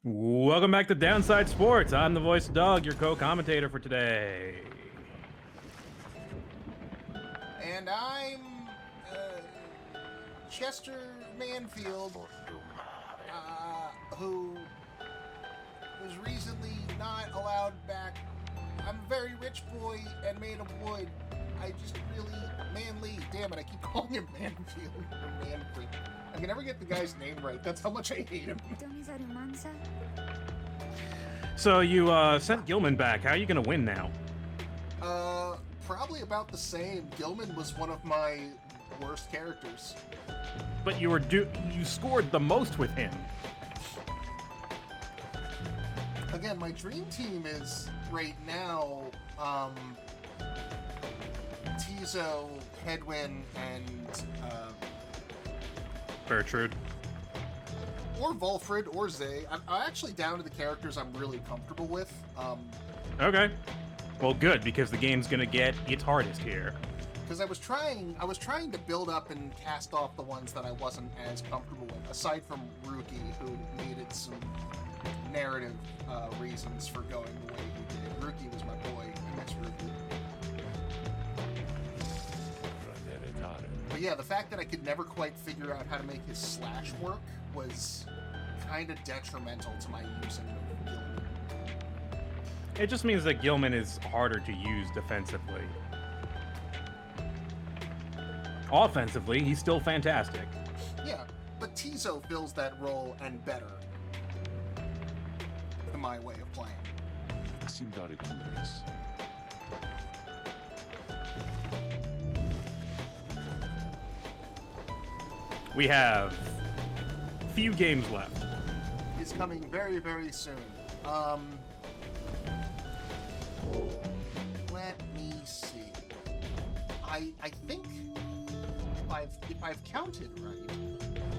Welcome back to Downside Sports. I'm the voice of Doug, your co-commentator for today. And I'm Chester Manfield, who was recently not allowed back. I'm a very rich boy and made of wood. I just really manly. Damn it! I keep calling him Manfield or Manfred. I can never get the guy's name right. That's how much I hate him. So you sent Gilman back. How are you gonna win now? Probably about the same. Gilman was one of my worst characters. But you scored the most with him. Again, my dream team is right now Tizo, Hedwin, and Bertrude. Or Volfred, or Zay. I'm actually down to the characters I'm really comfortable with. Okay. Well, good, because the game's gonna get its hardest here. Because I was trying to build up and cast off the ones that I wasn't as comfortable with, aside from Rookie, who needed some narrative reasons for going the way he did. Rookie was my boy. I miss Rookie. But yeah, the fact that I could never quite figure out how to make his slash work was kind of detrimental to my using of Gilman. It just means that Gilman is harder to use defensively. Offensively, he's still fantastic. Yeah, but Tizo fills that role and better, in my way of playing. We have few games left. He's coming very, very soon. Let me see. I think if I've counted right,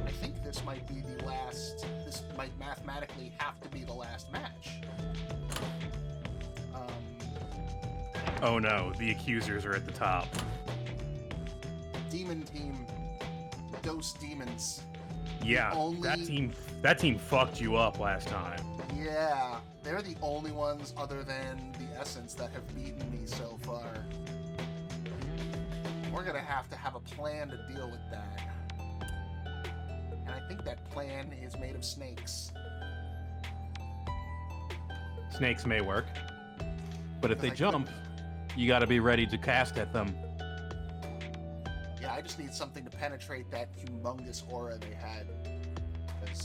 I think this might be the last. This might mathematically have to be the last match. Oh no, the accusers are at the top. Demon team, Dose Demons. Yeah, that team fucked you up last time. Yeah, they're the only ones other than the Essence that have beaten me so far. We're gonna have to have a plan to deal with that. And I think that plan is made of snakes. Snakes may work, but if they jump, you gotta be ready to cast at them. Yeah, I just need something to penetrate that humongous aura they had.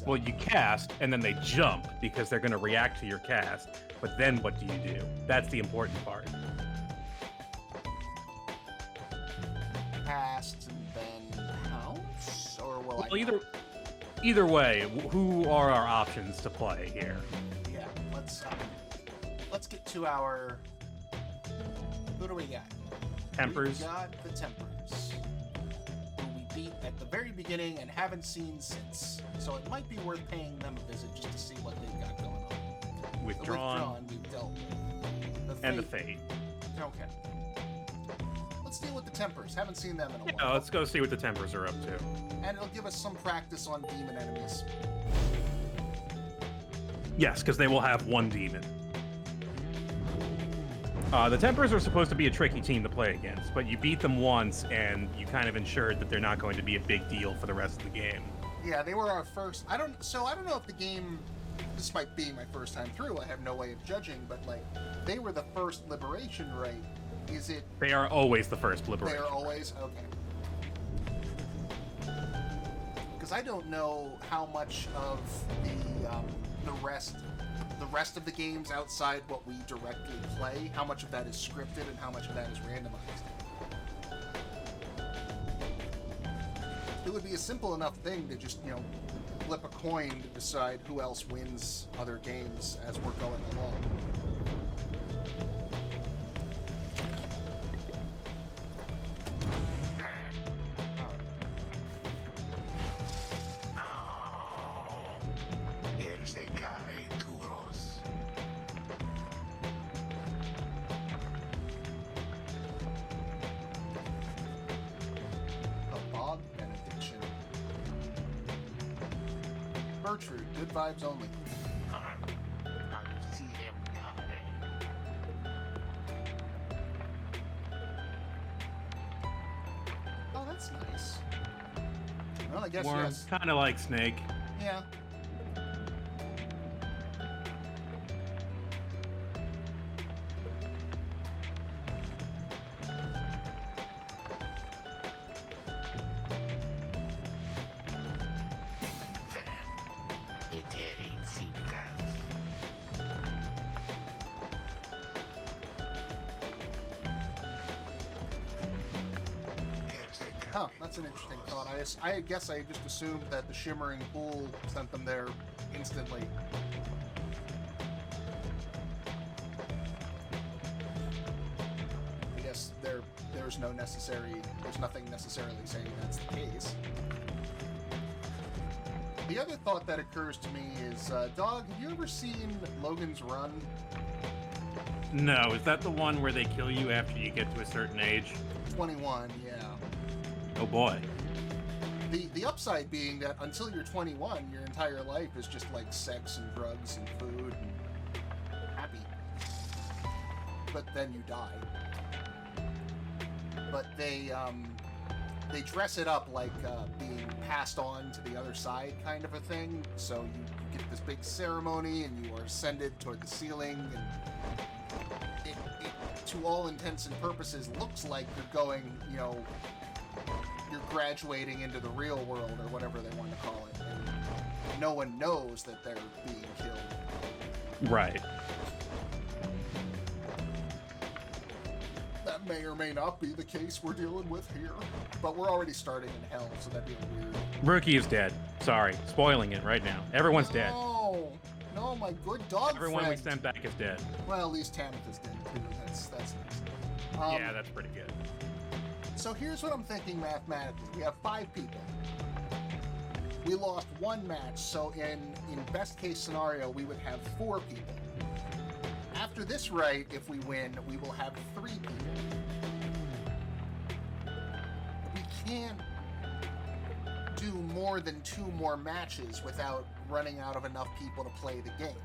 Well, you cast, and then they jump, because they're going to react to your cast. But then what do you do? That's the important part. Cast and then pounce? Or will I... Either way, who are our options to play here? Yeah, let's get to our... Who do we got? Tempers? We got the Tempers, who we beat at the very beginning and haven't seen since. So it might be worth paying them a visit just to see what they've got going on. Withdrawn. The we've dealt with. And the Fate. Okay. Let's deal with the Tempers. Haven't seen them in a while. Yeah, let's go see what the Tempers are up to. And it'll give us some practice on demon enemies. Yes, because they will have one demon. The Tempers are supposed to be a tricky team to play against, but you beat them once, and you kind of ensured that they're not going to be a big deal for the rest of the game. Yeah, they were our first... I don't know if the game... This might be my first time through, I have no way of judging, but, like, they were the first Liberation, right? Is it... They are always the first Liberation. They are always? Okay. Because I don't know how much of the rest of the games outside what we directly play, how much of that is scripted and how much of that is randomized. It would be a simple enough thing to just, flip a coin to decide who else wins other games as we're going along. Bertrude, good vibes only. I guess Worm, yes. kind of like Snake. Yeah. Oh, that's an interesting thought. I guess I just assumed that the shimmering pool sent them there instantly. I guess there's nothing necessarily saying that's the case. The other thought that occurs to me is, Dog, have you ever seen Logan's Run? No, is that the one where they kill you after you get to a certain age? 21, yeah. Oh boy. The upside being that until you're 21, your entire life is just like sex and drugs and food and happy. But then you die. But they dress it up like being passed on to the other side kind of a thing. So you get this big ceremony and you are ascended toward the ceiling, and it to all intents and purposes looks like you're going, you're graduating into the real world, or whatever they want to call it, and no one knows that they're being killed. Right. That may or may not be the case we're dealing with here, but we're already starting in hell, so that'd be weird. Rookie is dead. Sorry, spoiling it right now. Everyone's dead. No, my good dog Everyone friend. we sent back is dead. Well, at least Tanith is dead too. That's nice. Yeah, that's pretty good. So here's what I'm thinking mathematically. We have 5 people. We lost 1 match, so in best case scenario, we would have 4 people. After this right, if we win, we will have 3 people. We can't do more than 2 more matches without running out of enough people to play the game.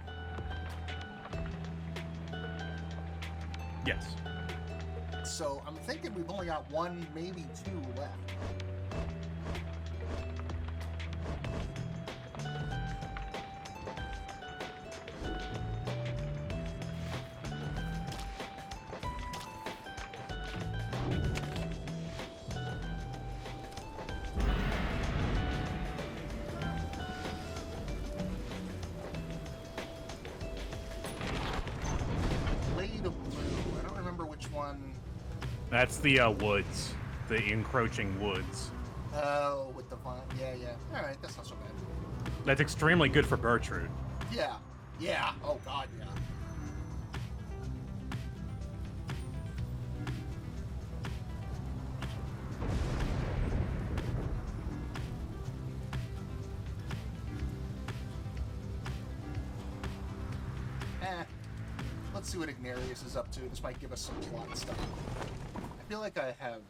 Yes. So I'm thinking we've only got 1, maybe 2 left. Blade of Blue. I don't remember which one. That's the woods. The encroaching woods. Oh, with the vine. Yeah. Alright, that's not so bad. That's extremely good for Bertrude. Yeah. Oh, God, yeah. Let's see what Ignarius is up to. This might give us some plot stuff. I feel like I have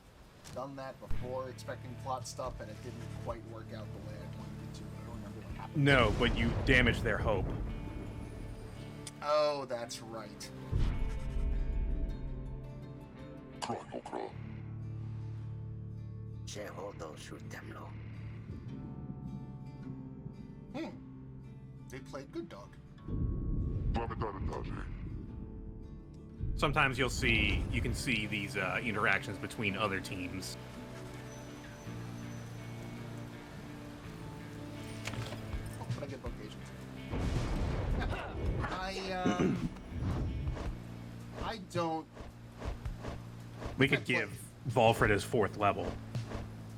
done that before, expecting plot stuff, and it didn't quite work out the way I wanted it to. I don't remember what happened. No, but you damaged their hope. Oh, that's right. They played good dog. Sometimes you can see these interactions between other teams. Oh, but I get vocations. I don't... We could give Volfred his 4th level.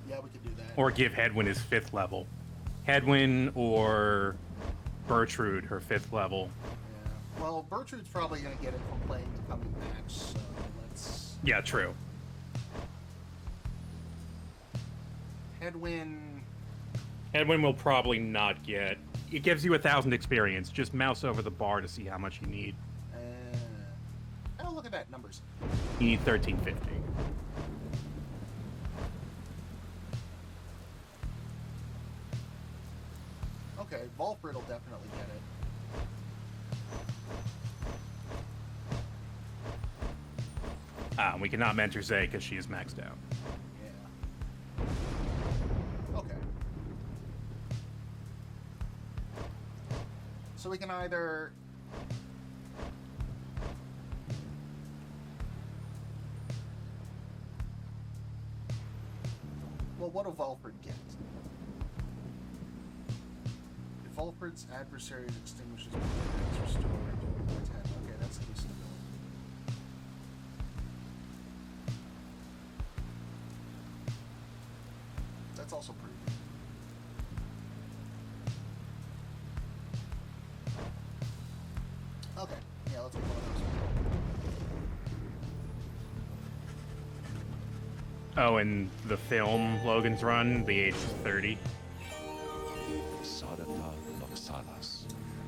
Yeah, we could do that. Or give Hedwyn his 5th level. Hedwyn or Bertrude her 5th level. Yeah. Well, Bertrude's probably going to get it from playing the coming match, so let's... Yeah, true. Hedwyn will probably not get... It gives you 1,000 experience. Just mouse over the bar to see how much you need. Oh, look at that, numbers. You need 1350. Okay, Volfred will definitely get it. We cannot mentor Zay because she is maxed out. Yeah. Okay. So we can either... Well, what do Volford get? If Volford's adversary extinguishes it's restored to 10. Okay, that's decent. That's also pretty good. Okay, yeah, let's get one of those. Oh, and the film Logan's Run, the age is 30.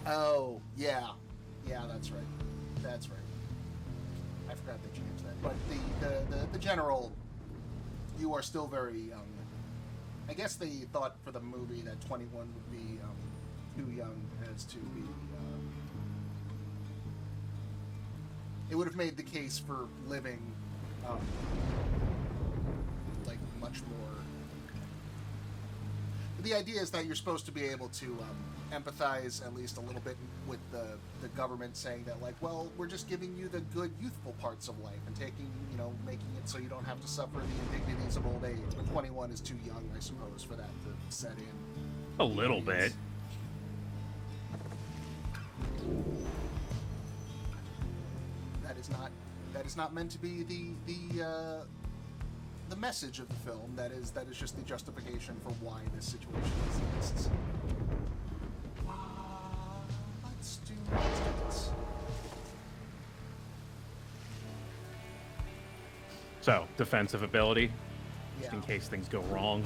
Oh, yeah. Yeah, that's right. That's right. I forgot they changed that. But the general, you are still very young. I guess they thought for the movie that 21 would be too young as to be... it would have made the case for living, like, much more... The idea is that you're supposed to be able to empathize at least a little bit with the government saying that, like, well, we're just giving you the good youthful parts of life and taking, you know, making it so you don't have to suffer the indignities of old age. But 21 is too young, I suppose, for that to set in. A little bit. That is not meant to be the message of the film. That is just the justification for why this situation exists. Let's do this. So, defensive ability, just Yeah. in case things go wrong.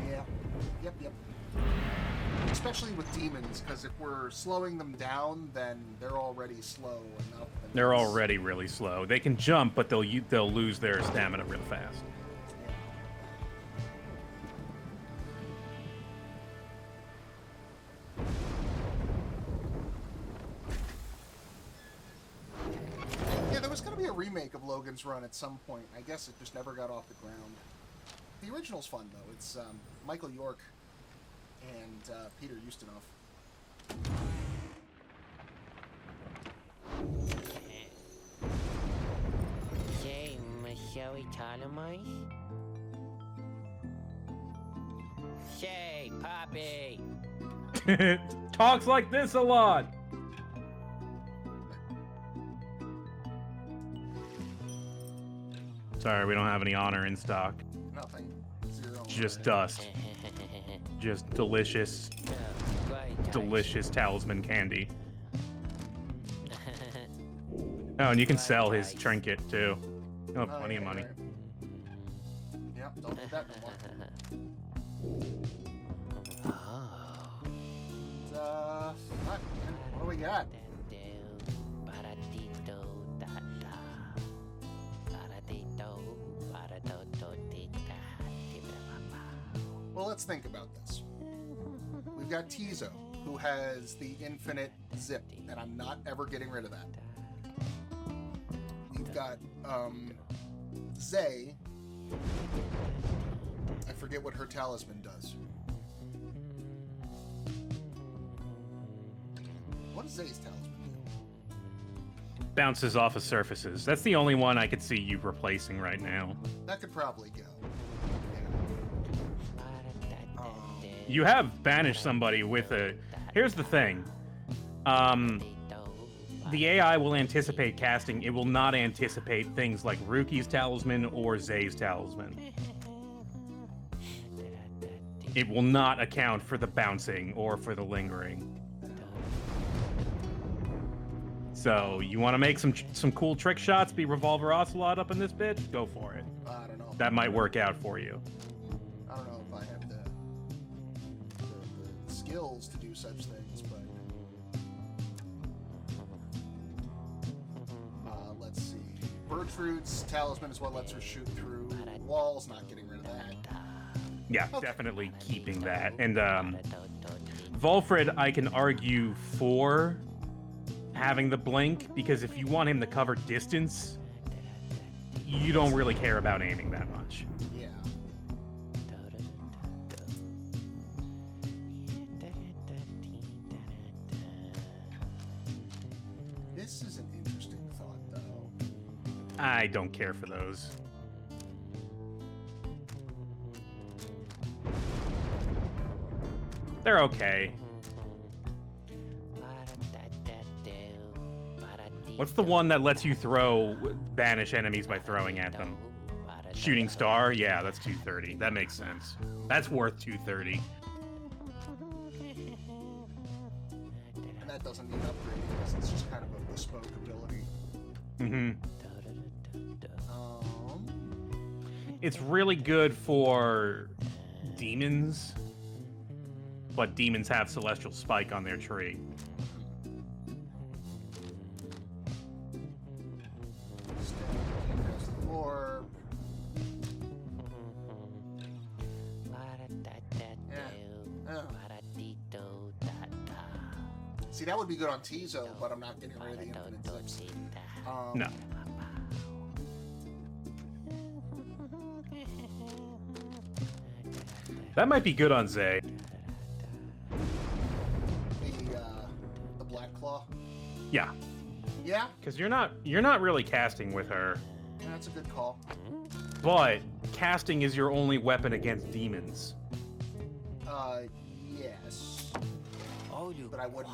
Yeah. Yep. Especially with demons, because if we're slowing them down, then they're already slow enough. They're already really slow. They can jump, but they'll lose their stamina real fast. Yeah, there was going to be a remake of Logan's Run at some point. I guess it just never got off the ground. The original's fun, though. It's Michael York and Peter Ustinov. Shall we Ptolemy? Say, Poppy! Talks like this a lot. Sorry, we don't have any honor in stock. Nothing. Zero. Just dust. Just delicious, delicious talisman candy. Oh, and you can sell his trinket too. You'll have plenty of money. Right. Yep, don't do that no more. What do we got? Well, let's think about this. We've got Tizo, who has the infinite zip, and I'm not ever getting rid of that. We've got Zay. I forget what her talisman does. What does Zay's talisman do? Bounces off of surfaces. That's the only one I could see you replacing right now. That could probably go. You have banished somebody with a... Here's the thing. The AI will anticipate casting. It will not anticipate things like Ruki's talisman or Zay's talisman. It will not account for the bouncing or for the lingering. So, you want to make some cool trick shots, be Revolver Ocelot up in this bitch? Go for it. I don't know. That might work out for you. I don't know if I have the skills to do such things, but let's see. Bertrude's talisman is what lets her shoot through walls. Not getting rid of that. Yeah, definitely keeping that. And Volfred, I can argue for having the blink, because if you want him to cover distance, you don't really care about aiming that much. Yeah. I don't care for those. They're okay. What's the one that lets you banish enemies by throwing at them? Shooting Star? Yeah, that's 230. That makes sense. That's worth 230. And that doesn't need upgrading because it's just kind of a bespoke ability. Mm-hmm. It's really good for demons, but demons have Celestial Spike on their tree. Orb. See, that would be good on Tizo, but I'm not getting rid of the infinite zips. No. That might be good on Zay. The Black Claw. Yeah, Yeah, because you're not really casting with her, that's a good call. but casting is your only weapon against demons. Yes. But I wouldn't.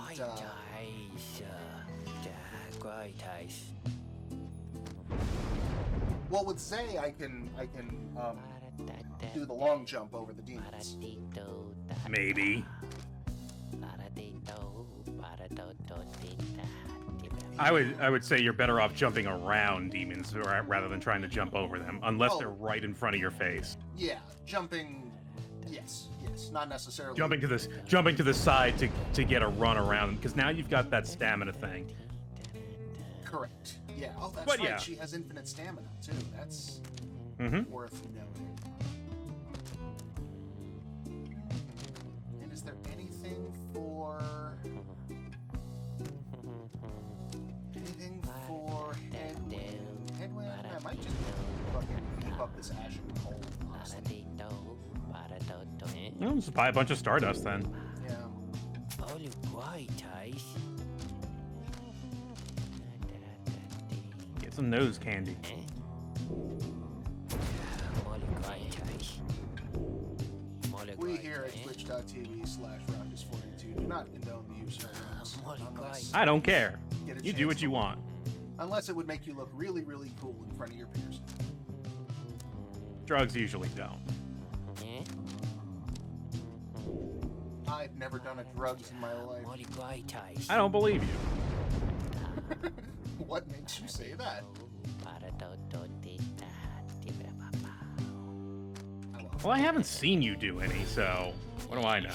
Well, with Zay, I can do the long jump over the demons. Maybe. I would say you're better off jumping around demons rather than trying to jump over them, unless they're right in front of your face. Yeah, jumping. Yes, not necessarily. Jumping to the side to get a run around, because now you've got that stamina thing. Correct. Yeah. Oh, that's But right. yeah. She has infinite stamina too. That's worth noting. And is there anything for headwind? I might just fucking keep up this ash and cold. Honestly. Well, just buy a bunch of Stardust then. Yeah. Get some nose candy. We here at twitch.tv/Raqus42 do not condone the use of names unless I don't care. get a You do chance what you to- want. Unless it would make you look really, really cool in front of your peers. Drugs usually don't. I've never done a drugs in my life. I don't believe you. What makes you say that? Well, I haven't seen you do any, so what do I know?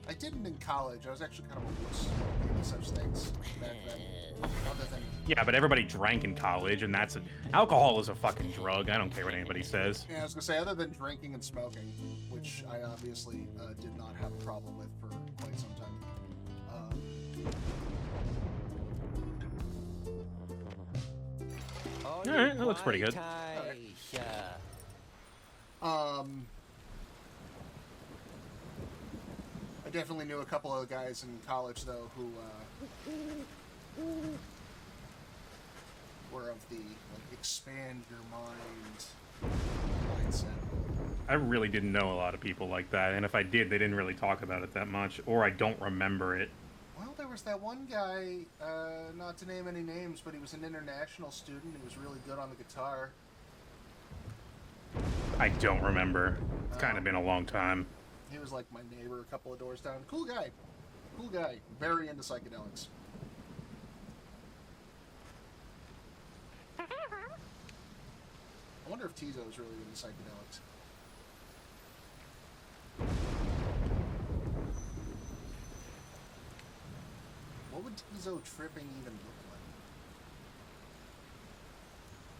I didn't in college. I was actually kind of a wuss in such things back then. Other than Yeah, but everybody drank in college, and alcohol is a fucking drug. I don't care what anybody says. yeah, I was gonna say other than drinking and smoking, which I obviously did not have a problem with for quite some time. All right, that looks pretty good. I definitely knew a couple of guys in college though who were of the expand your mind mindset. I really didn't know a lot of people like that, and if I did, they didn't really talk about it that much, or I don't remember it. Well, there was that one guy, not to name any names, but he was an international student. He was really good on the guitar. I don't remember. It's kind of been a long time. He was like my neighbor a couple of doors down. Cool guy. Cool guy. Very into psychedelics. I wonder if Tizo is really into psychedelics. What would Tizo tripping even look like?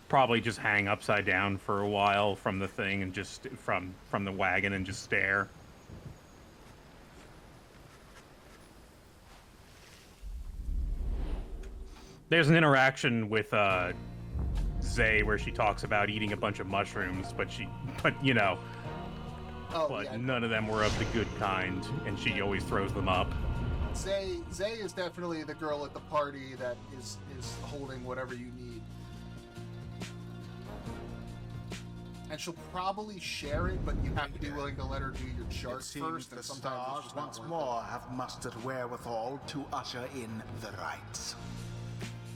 Probably just hang upside down for a while from the thing and just from the wagon and just stare. There's an interaction with Zay where she talks about eating a bunch of mushrooms, but you know, Yeah. none of them were of the good kind, and she always throws them up. Zay is definitely the girl at the party that is holding whatever you need. And she'll probably share it, but you have to be willing to let her do your chart It seems first, the and sometimes it's stars just not once worth more have mustered wherewithal to usher in the rites.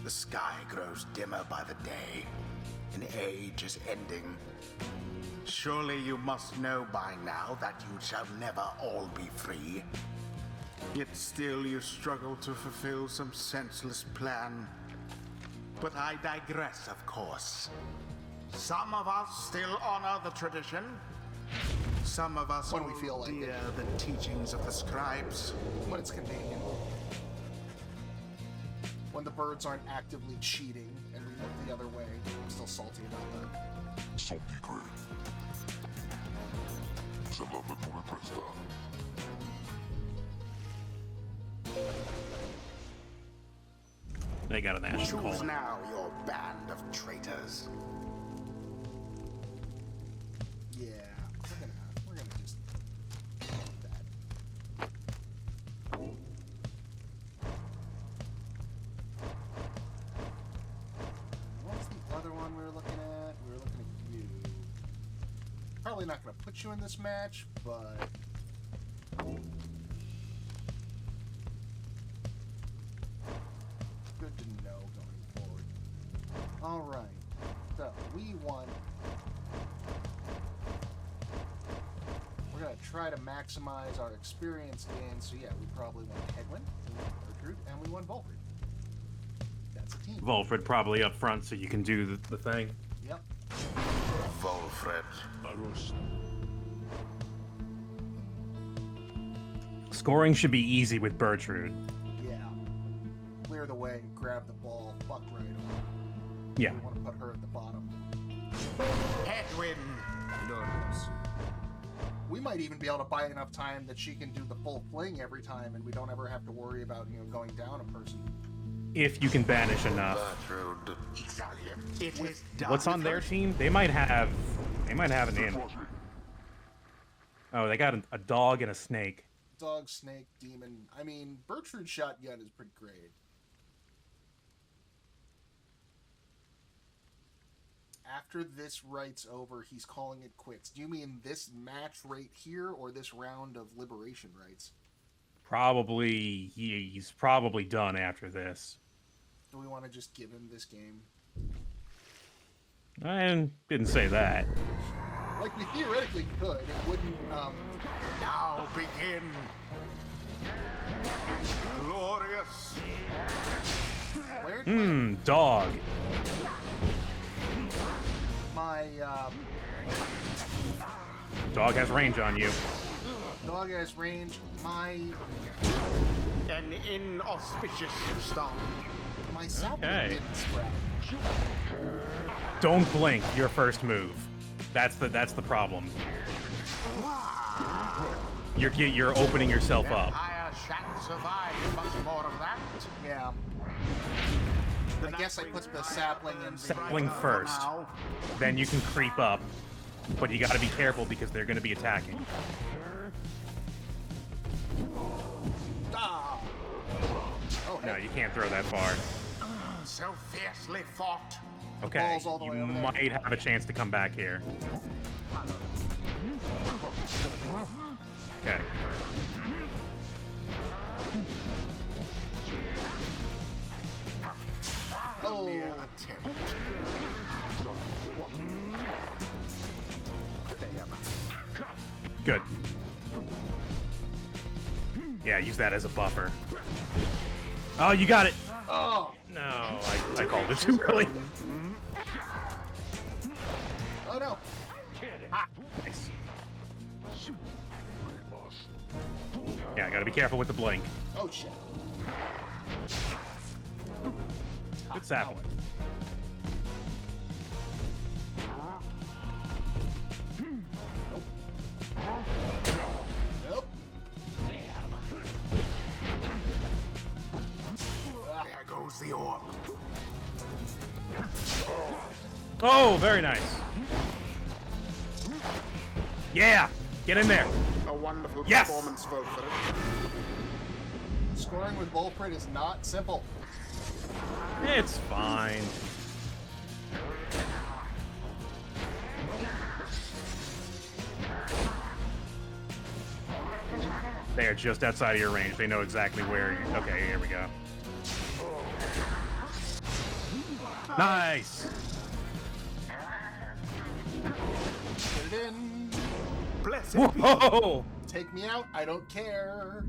The sky grows dimmer by the day. An age is ending. Surely you must know by now that you shall never all be free. Yet still you struggle to fulfill some senseless plan. But I digress, of course. Some of us still honor the tradition. Some of us When we feel like dear it. the teachings of the scribes. it. When it's convenient. When the birds aren't actively cheating and we look the other way, I'm still salty about that. Salty grave. Se la come questa. They got an ash Choose call. now your band of traitors. Yeah, we're gonna just do that. What's the other one we were looking at? We were looking at you. Probably not gonna put you in this match, but good to know going forward. All right, so we want. We're gonna try to maximize our experience gain. So yeah, we probably want Hedwyn, we want Gertrude, and we want Volfred. That's a team. Volfred probably up front so you can do the thing. Yep. Volfred. Scoring should be easy with Bertrude. Yeah. Clear the way, grab the ball, fuck right on. Yeah. We want to put her at the bottom. Hedwyn. We might even be able to buy enough time that she can do the full fling every time, and we don't ever have to worry about going down a person. If you can banish enough. Bertrude. It is done. What's on their team? They might have an in. Oh, they got a dog and a snake. Dog, snake, demon. I mean, Bertrude's shotgun is pretty great. After this right's over, he's calling it quits. Do you mean this match right here, or this round of liberation rights? Probably he's probably done after this. Do we want to just give him this game? I didn't say that. Like, we theoretically could. It wouldn't, Now begin. Glorious. Where Dog. my, Dog has range on you. dog has range. An inauspicious start. My sapling Okay. didn't sprout. Don't blink your first move. That's the problem. You're opening yourself up. Empire shan't survive much more of that. Yeah. I guess I put the sapling in the... Sapling first. Now, Then you can creep up. But you gotta be careful because they're gonna be attacking. Ah! Oh, No, hey. you can't throw that far. so fiercely fought. Okay, Ball's all the you way over there. might have a chance to come back here. Okay. Oh, Mere attempt. Good. Yeah, use that as a buffer. Oh, you got it! oh, No, I called it too early. oh no. Nice. Yeah, gotta be careful with the blink. Oh shit. Good sapling. Nope. There goes the orc. Oh, very nice. Yeah! Get in there! A wonderful Yes! performance, Volfred. Scoring with Volfred is not simple. It's fine. They are just outside of your range. They know exactly where you... Okay, here we go. Nice! Put it in. Blessed be. Whoa! Take me out. I don't care.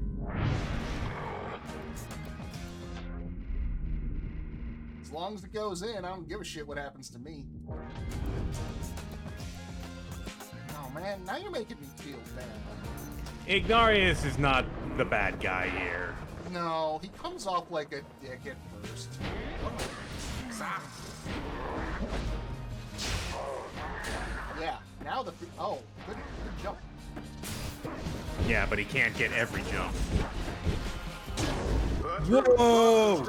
As long as it goes in, I don't give a shit what happens to me. Oh man, now you're making me feel bad. Ignarius is not the bad guy here. No, he comes off like a dick at first. Yeah, now the... Oh, good jump. Yeah, but he can't get every jump. Whoa!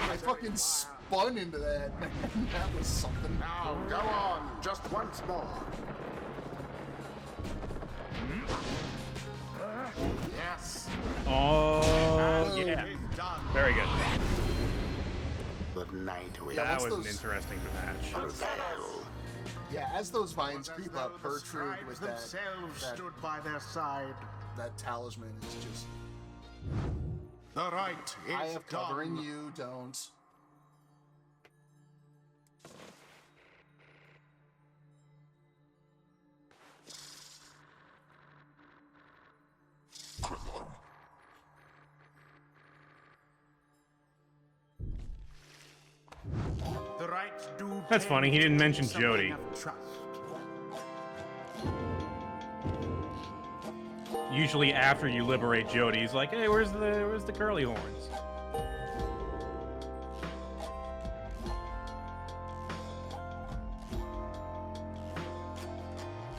I fucking spun into that. That was something. Now, go on, just once more. Yes. Oh, yeah. It's done. Very good. Good night, we That was an those- interesting match. prevail. Yeah, as those vines creep up, Bertrude with that, themselves that, stood by their side. that talisman is just... The right is I have covering done. you, don't. The right do That's pay funny, he didn't mention something Jody. of trust. Usually after you liberate Jody, he's like, hey, where's the curly horns?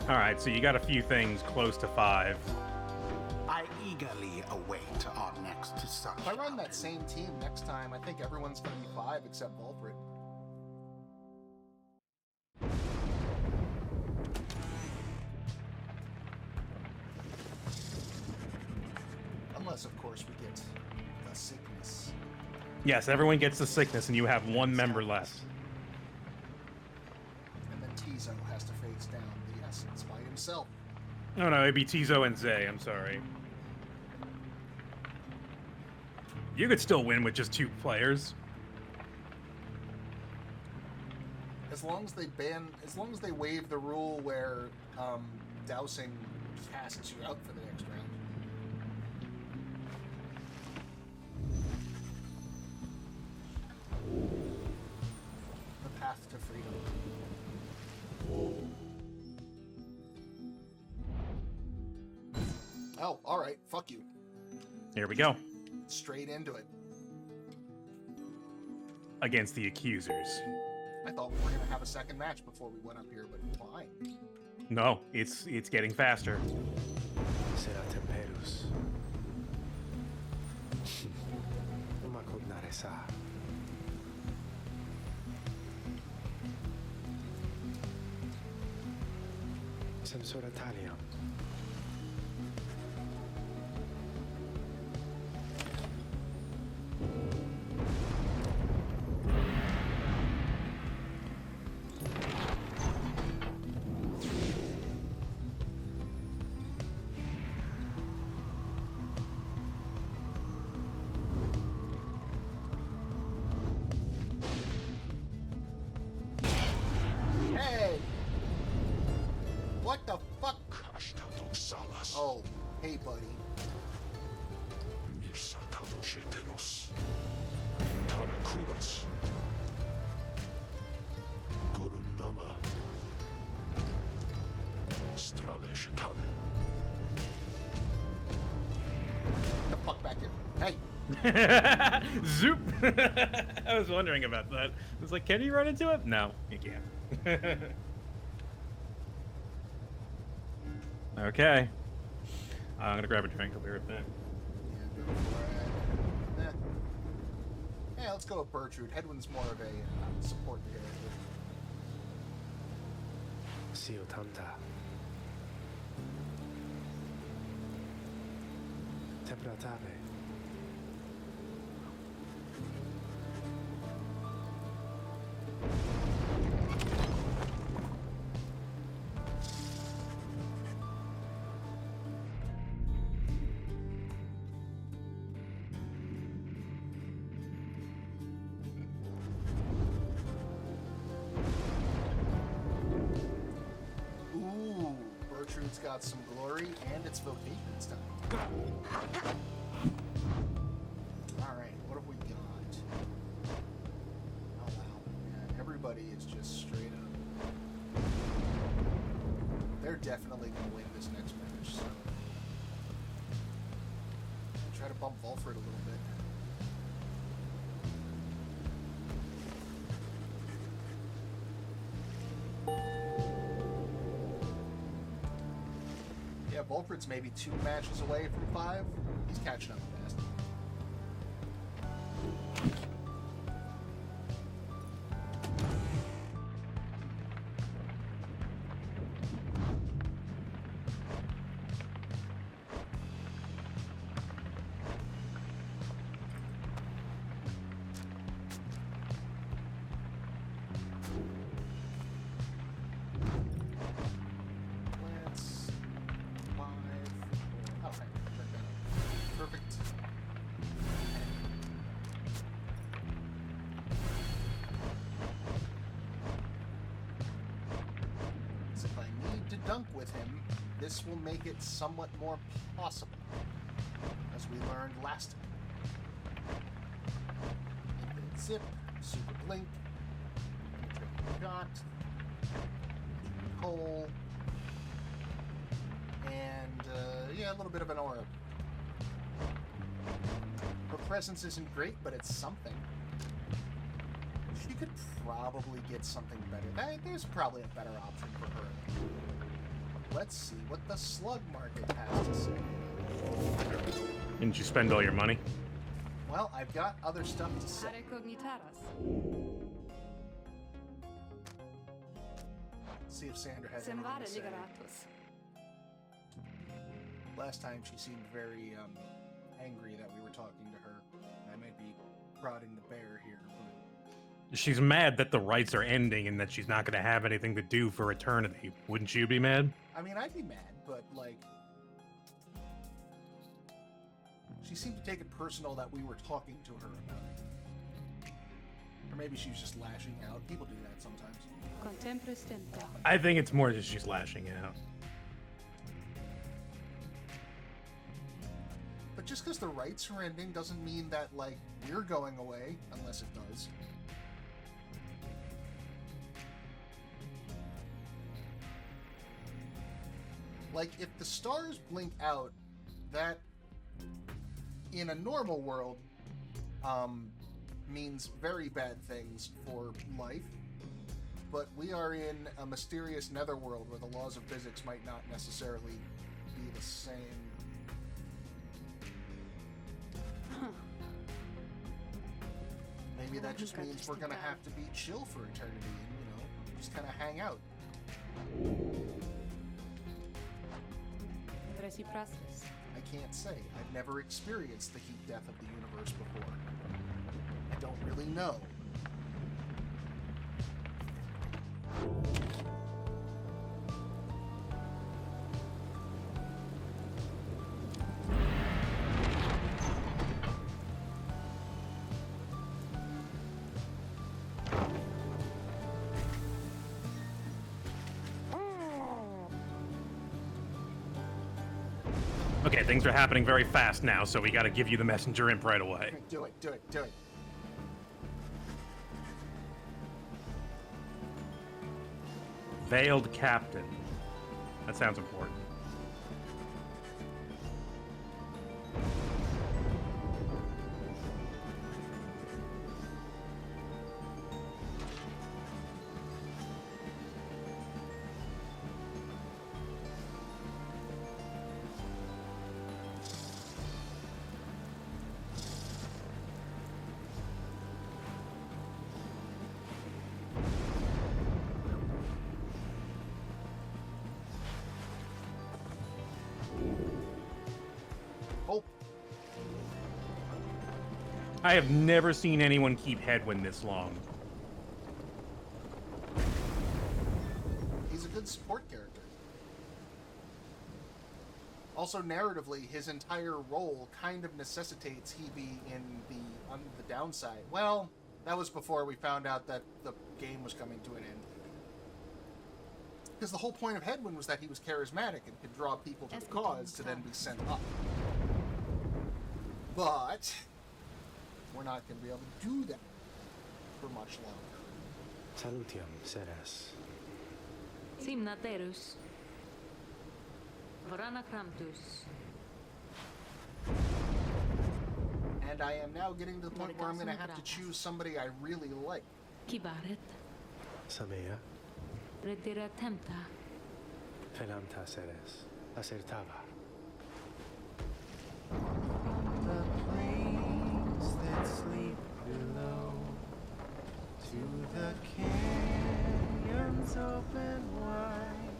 Alright, so you got a few things close to 5. I eagerly await our next such. If I run that same team next time, I think everyone's going to be 5 except Volfred. Unless, of course, we get the sickness. Yes, everyone gets the sickness and you have one member left. And then Tizo has to face down the essence by himself. Oh no, it'd be Tizo and Zay, I'm sorry. You could still win with just 2 players. As long as they waive the rule where dousing casts you out for the next round. The path to freedom. Oh, alright, fuck you. Here we go. Straight into it. Against the accusers. I thought we were gonna have a second match before we went up here, but fine. No, it's getting faster. Será temperus. Uma cognaresa. Censura talium. Hey! What the fuck? Oh, hey, buddy. Get the fuck back here. Hey! Zoop! I was wondering about that. I was like, can you run into it? No, you can't. Okay. I'm gonna grab a drink. I'll be right back. Yeah, go for it. Yeah, let's go with Bertrude. Hedwin's more of a support character. Sio tanta. Temperatabe. Volfred's got some glory, and it's vocations time. Alright, what have we got? Oh wow. Yeah, everybody is just straight up. They're definitely going to win this next match, so... I'll try to bump Volfred a little bit. Yeah, Volfred's maybe 2 matches away from 5. He's catching up fast. Let's 5. Oh, right. Perfect. So if I need to dunk with him, this will make it somewhat more possible, as we learned last time. Infinite Zip, Super Blink, Got, Cole, and yeah, a little bit of an aura. Her presence isn't great, but it's something. She could probably get something better. There's probably a better option for her. Let's see what the slug market has to say. Didn't you spend all your money? Well, I've got other stuff to say. See if Sandra has anything to say. Last time she seemed very angry that we were talking to her. I might be prodding the bear here, but She's mad that the rights are ending and that she's not going to have anything to do for eternity. Wouldn't you be mad? I mean, I'd be mad, but like, she seemed to take it personal that we were talking to her about it. Or maybe she was just lashing out. People do that sometimes. I think it's more that she's lashing out. But just because the rights are ending doesn't mean that, like, we're going away, unless it does. Like, if the stars blink out, that, in a normal world, means very bad things for life. But we are in a mysterious netherworld where the laws of physics might not necessarily be the same. Maybe that just means we're gonna have to be chill for eternity and, you know, just kind of hang out. I can't say. I've never experienced the heat death of the universe before. I don't really know. Okay, things are happening very fast now, so we gotta give you the messenger imp right away. Do it, do it, do it. Veiled Captain. That sounds important. Oh, I have never seen anyone keep Headwind this long. he's a good support character. Also, narratively, his entire role kind of necessitates he be in on the downside. Well, that was before we found out that the game was coming to an end. Because the whole point of Headwind was that he was charismatic and could draw people to the cause to then be sent up. But we're not going to be able to do that for much longer. Salutiam, Ceres. Simnaterus. Varanacramptus. And I am now getting to the point where I'm going to have to choose somebody I really like. Kibaret. Samea. Redira tempta. Felanta, Ceres. Acertava. The plains that sleep below, to the canyons open wide.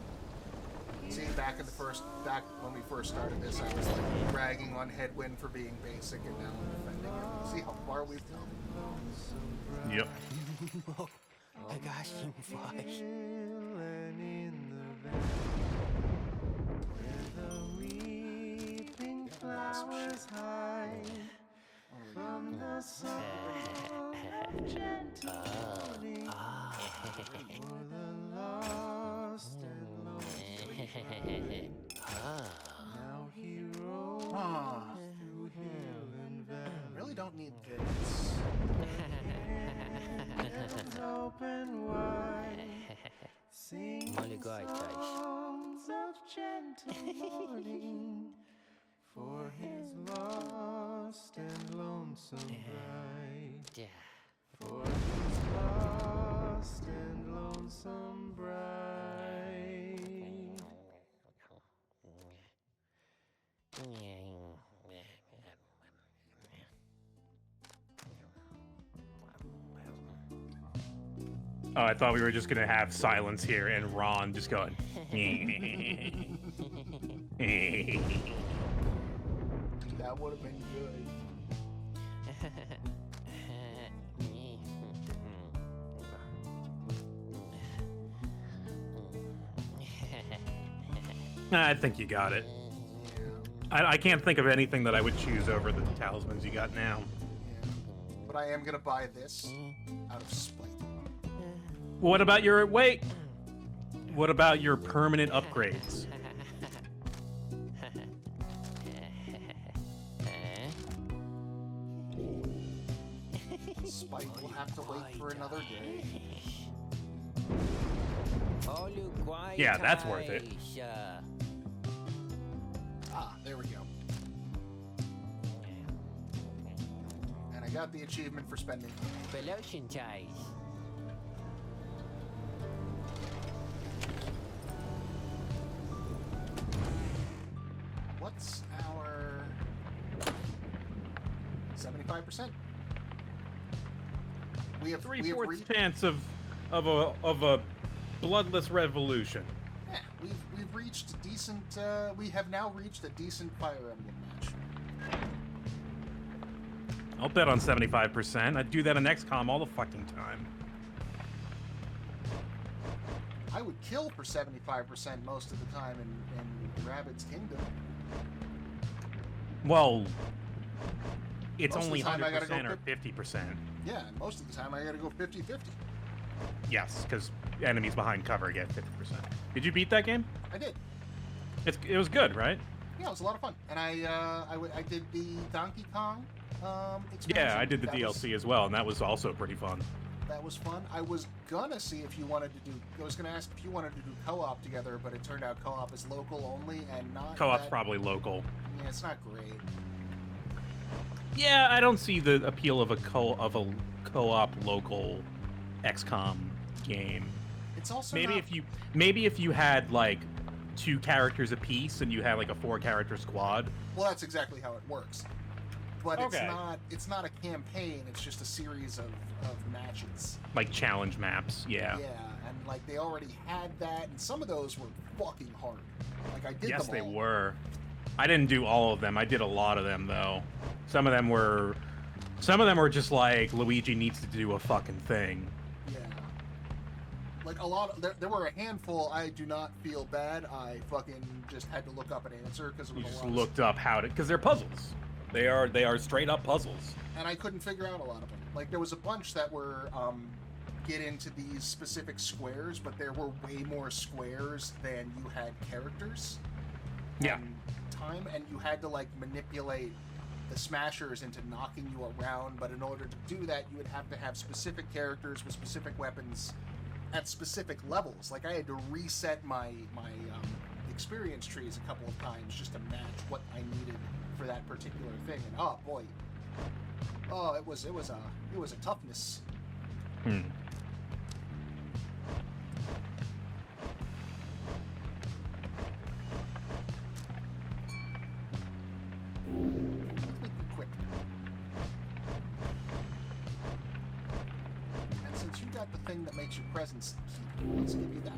See, back when we first started this, I was like bragging on Headwind for being basic, and now I'm defending him. See how far we've come. Yep. I got some fudge. And in the valley, where the weeping flowers hide from the song of gentle morning, for the lost and lonely. Now he roams through hill and valley. Really don't need this. Hands open wide, sing songs of gentle morning for his lost and lonesome bride. For his lost and lonesome bride. Oh, I thought we were just gonna have silence here and Ron just going. That would have been good. I think you got it. I can't think of anything that I would choose over the talismans you got now. Yeah. But I am gonna buy this out of spite. What about your wait? What about your permanent upgrades? Spite will have to wait for another day. Yeah, that's worth it. Ah, there we go. And I got the achievement for spending. What's our 75%? We have 3/4 chance of a bloodless revolution. Yeah, we've reached decent. We have now reached a decent Fire Emblem match. I'll bet on 75%. I do that in XCOM all the fucking time. I would kill for 75% most of the time in Rabbids Kingdom. Well, it's Most of only the time I gotta 100% go or 50%. Yeah, and most of the time I gotta go 50-50. Yes, because enemies behind cover get 50%. Did you beat that game? I did. It was good, right? Yeah, it was a lot of fun. And I did the Donkey Kong expansion. Yeah, I did the That DLC as well, and that was also pretty fun. That was fun. I was gonna see if you wanted to do. I was gonna ask if you wanted to do co-op together, but it turned out co-op is local only and not. Co-op's that- probably local. Yeah, it's not great. Yeah, I don't see the appeal of a co-op local XCOM game. It's also maybe if you had like 2 characters apiece and you had like a 4-character squad. Well, that's exactly how it works. But Okay. it's not a campaign. It's just a series of matches. Like challenge maps, yeah. Yeah, and like they already had that, and some of those were fucking hard. Like I did Yes, them they all. were. I didn't do all of them. I did a lot of them though. Some of them were just like Luigi needs to do a fucking thing. Yeah. Like a lot. There were a handful. I do not feel bad. I fucking just had to look up an answer because it You was just a lot. looked up how to, because they're puzzles. They are straight up puzzles. And I couldn't figure out a lot of them. Like there was a bunch that were get into these specific squares, but there were way more squares than you had characters. Yeah. And time, and you had to like manipulate the smashers into knocking you around, but in order to do that, you would have to have specific characters with specific weapons at specific levels. Like I had to reset my experience trees a couple of times just to match what I needed for that particular thing. And oh boy, it was a toughness. Hmm. Let's make it quick. And since you got the thing that makes your presence keep, let's give you that.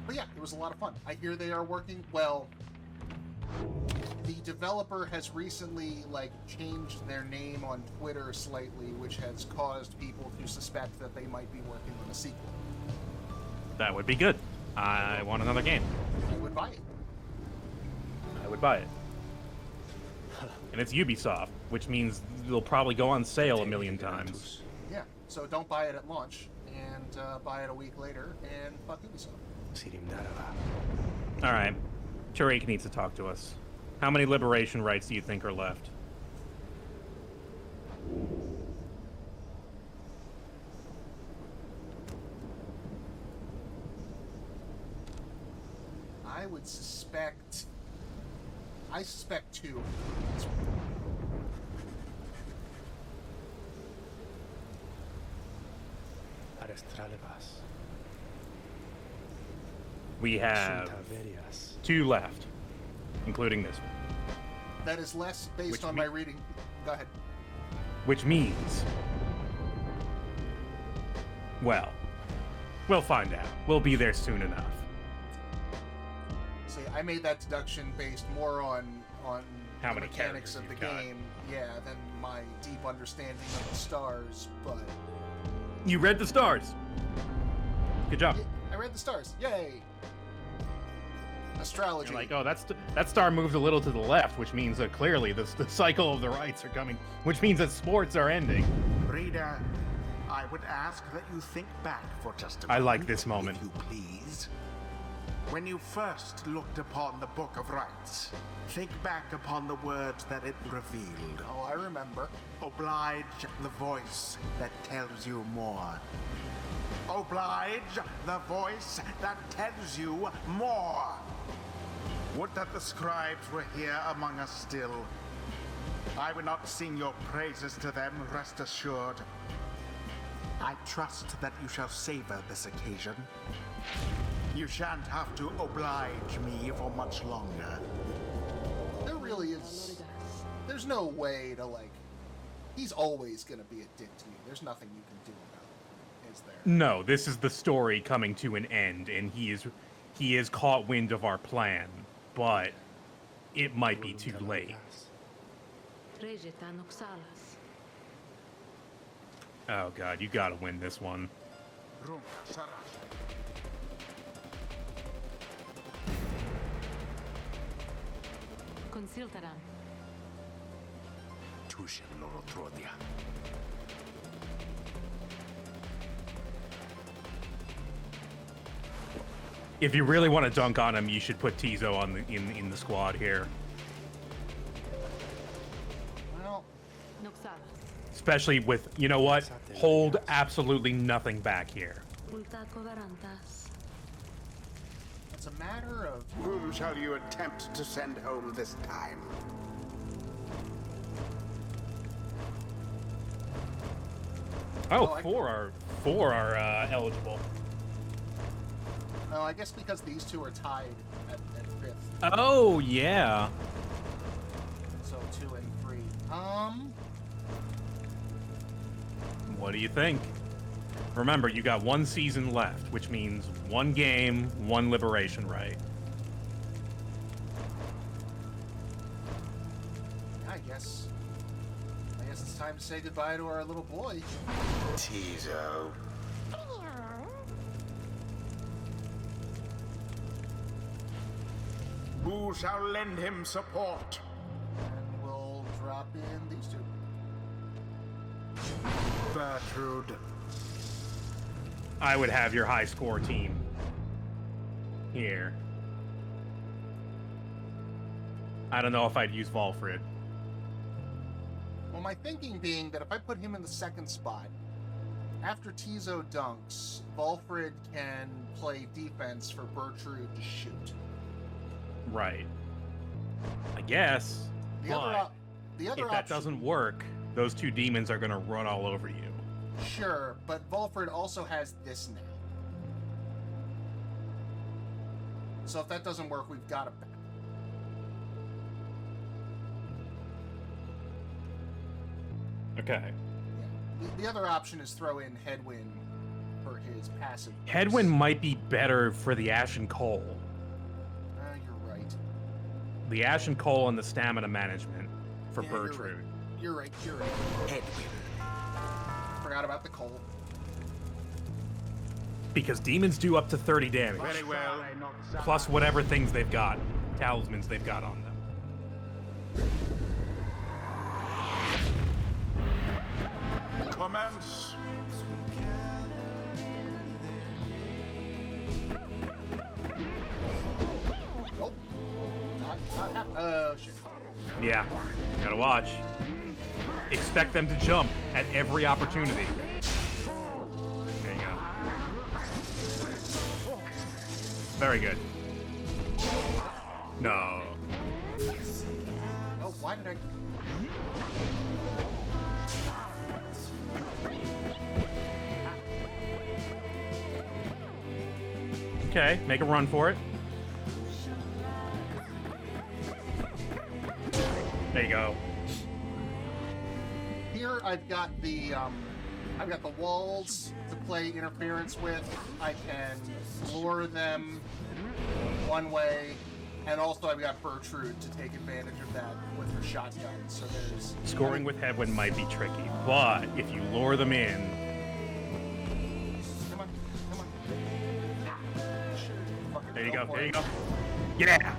But yeah, it was a lot of fun. I hear they are working well. The developer has recently changed their name on Twitter slightly, which has caused people to suspect that they might be working on a sequel. That would be good. I want another game. I would buy it. I would buy it. And it's Ubisoft, which means it'll probably go on sale a million times. Yeah, so don't buy it at launch, and buy it a week later, and fuck Ubisoft. Alright. Tariq needs to talk to us. How many liberation rights do you think are left? I suspect 2. We have 2 left, including this one. That is less based on my reading. Go ahead. Which means... well, we'll find out. We'll be there soon enough. See, I made that deduction based more on How the many mechanics characters of the you've got. game, than my deep understanding of the stars, but... You read the stars! Good job. I read the stars. Yay! Astrology. You're like, oh, that star moved a little to the left, which means that clearly the cycle of the rights are coming, which means that sports are ending. Reader, I would ask that you think back for just a I moment, like this moment. if you please. When you first looked upon the Book of Rights, think back upon the words that it revealed. Oh, I remember. Oblige the voice that tells you more. Oblige the voice that tells you more. Would that the scribes were here among us still. I would not sing your praises to them, rest assured. I trust that you shall savor this occasion. You shan't have to oblige me for much longer. There really is... There's no way to, He's always gonna be a dick to me. There's nothing you can do about it, is there? No, this is the story coming to an end, and he is caught wind of our plan, but it might be too late. Oh god, you gotta win this one. Consiltaram. If you really want to dunk on him, you should put Tizo on in the squad here. Well, Especially with, you know what? Hold absolutely nothing back here. it's a matter of... Whom shall you attempt to send home this time? Oh, four are eligible. No, I guess because these two are tied at 5th. Oh, yeah. So 2 and 3. What do you think? Remember, you got 1 season left, which means 1 game, 1 liberation right. I guess it's time to say goodbye to our little boy. Tizo. Who shall lend him support? And we'll drop in these two. Bertrude. I would have your high score team here. I don't know if I'd use Volfred. Well, my thinking being that if I put him in the second spot, after Tizo dunks, Volfred can play defense for Bertrude to shoot. Right. I guess. The but other if that option, doesn't work, those two demons are gonna run all over you. Sure, but Volfred also has this now. So if that doesn't work, we've got it back. Okay. Yeah. The other option is throw in Headwind for his passive. Headwind might be better for the Ashen Coal. You're right. The Ashen Coal and the stamina management for Yeah, you're Bertrude. right. You're right. Headwind. Forgot about the coal. Because demons do up to 30 damage. Very well. Plus whatever things they've got. Talismans they've got on them. Commence. Nope. Not happening. Oh, shit. Yeah. Gotta watch. Expect them to jump at every opportunity. There you go. Very good. No. Oh, why did I... Okay, make a run for it. There you go. Here I've got the walls to play interference with. I can lure them one way, and also I've got Bertrude to take advantage of that with her shotgun. So there's Scoring with Headwind might be tricky, but if you lure them in, Come on. Fucking there you go go, for there it. you go. Yeah!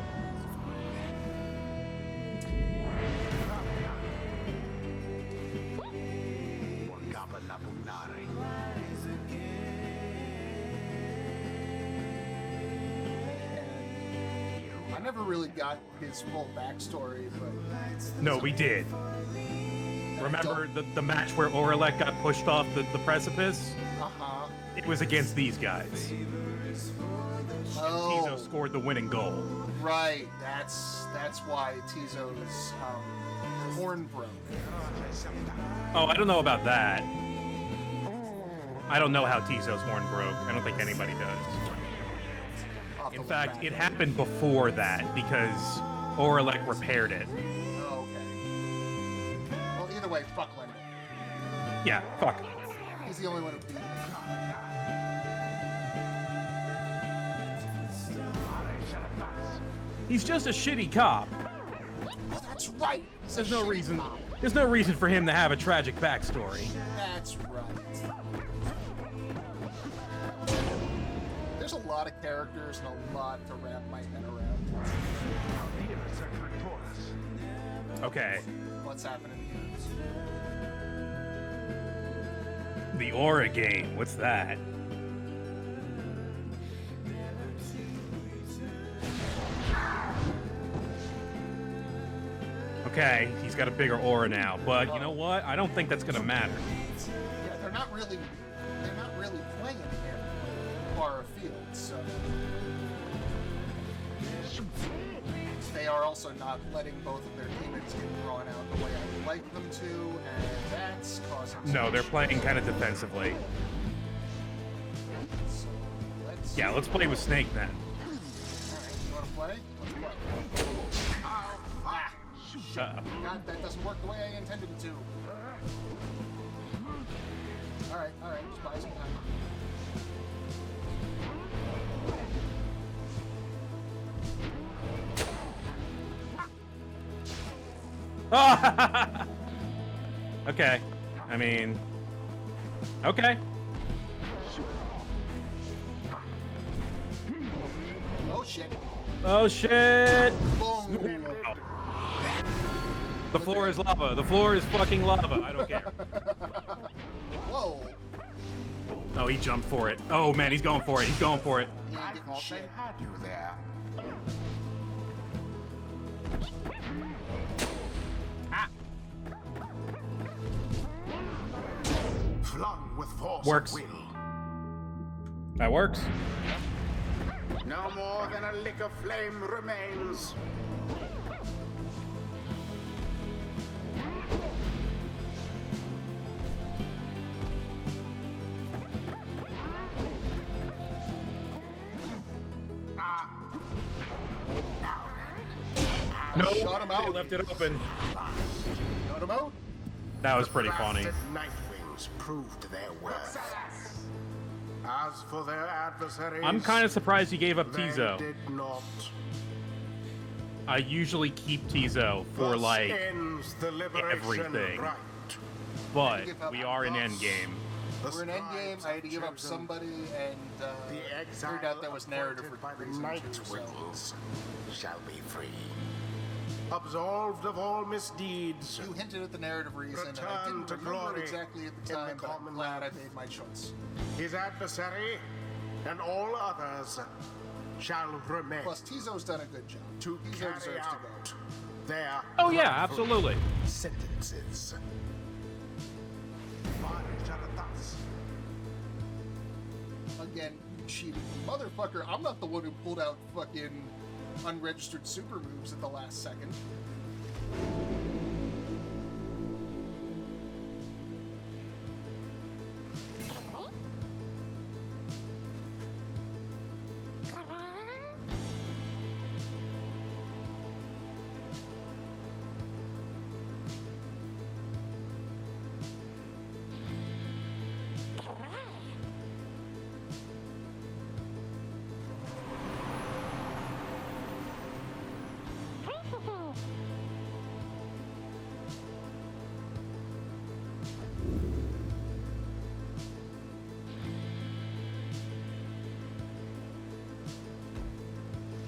I never really got his full backstory, but No, we did. Remember the match where Orelek got pushed off the precipice? uh-huh. It was against these guys. Oh, Tizo scored the winning goal. right. That's why Tizo's horn broke. Oh, I don't know about that. I don't know how Tizo's horn broke. I don't think anybody does. I'll have to In look fact, back. it happened before that because Orelek repaired it. Oh, okay. Well, either way, fuck Lendl. Yeah, fuck. He's the only one who beat me. He's just a shitty cop. Oh, that's right. He's a There's no shitty reason. cop. There's no reason for him to have a tragic backstory. That's right. There's a lot of characters and a lot to wrap my head around. Okay, What's happening here? the Aura game. What's that? Okay, he's got a bigger aura now, but you know what? I don't think that's gonna matter. Yeah, they're not really playing him far afield, so they are also not letting both of their demons get drawn out the way I would like them to, and that's causing some No, they're issues. playing kind of defensively. So let's Yeah, let's play with Snake then. Alright, you wanna play? Let's play. Ah, shit. God, that doesn't work the way I intended it to. Alright, just buy some time. Okay. I mean, okay. Oh shit. Oh shit! Boom. The floor is lava. The floor is fucking lava. I don't care. Whoa. Oh, he jumped for it. Oh man, he's going for it. He's going for it. He ain't I getting thought shit. they had you there. Ah. Flung with force Works. of will. That works. No more than a lick of flame remains. Ah. No, Shot him out. they left it open. Got him out. That was pretty funny. Blasted Nightwings proved their worth. As for their adversaries, I'm kind of surprised he gave up they Tizo. did not. I usually keep Tizo for Thus like ends the liberation everything. right. but Give up we are in thus. endgame. The We're in endgame. scribes I had to give have up chosen somebody, and The exile figured out there was narrative appointed by the reason too, so. Nightwings shall be free. Absolved of all misdeeds. You hinted at the narrative reason, and I Return didn't to remember glory it exactly at the in the time, but I'm glad I made my choice. His adversary and all others shall remain Plus, Tizo's done a good job. to Tizo carry deserves to out go. their Oh yeah, rightful absolutely. sentences. Thus. Again, you cheating motherfucker. I'm not the one who pulled out fucking unregistered super moves at the last second.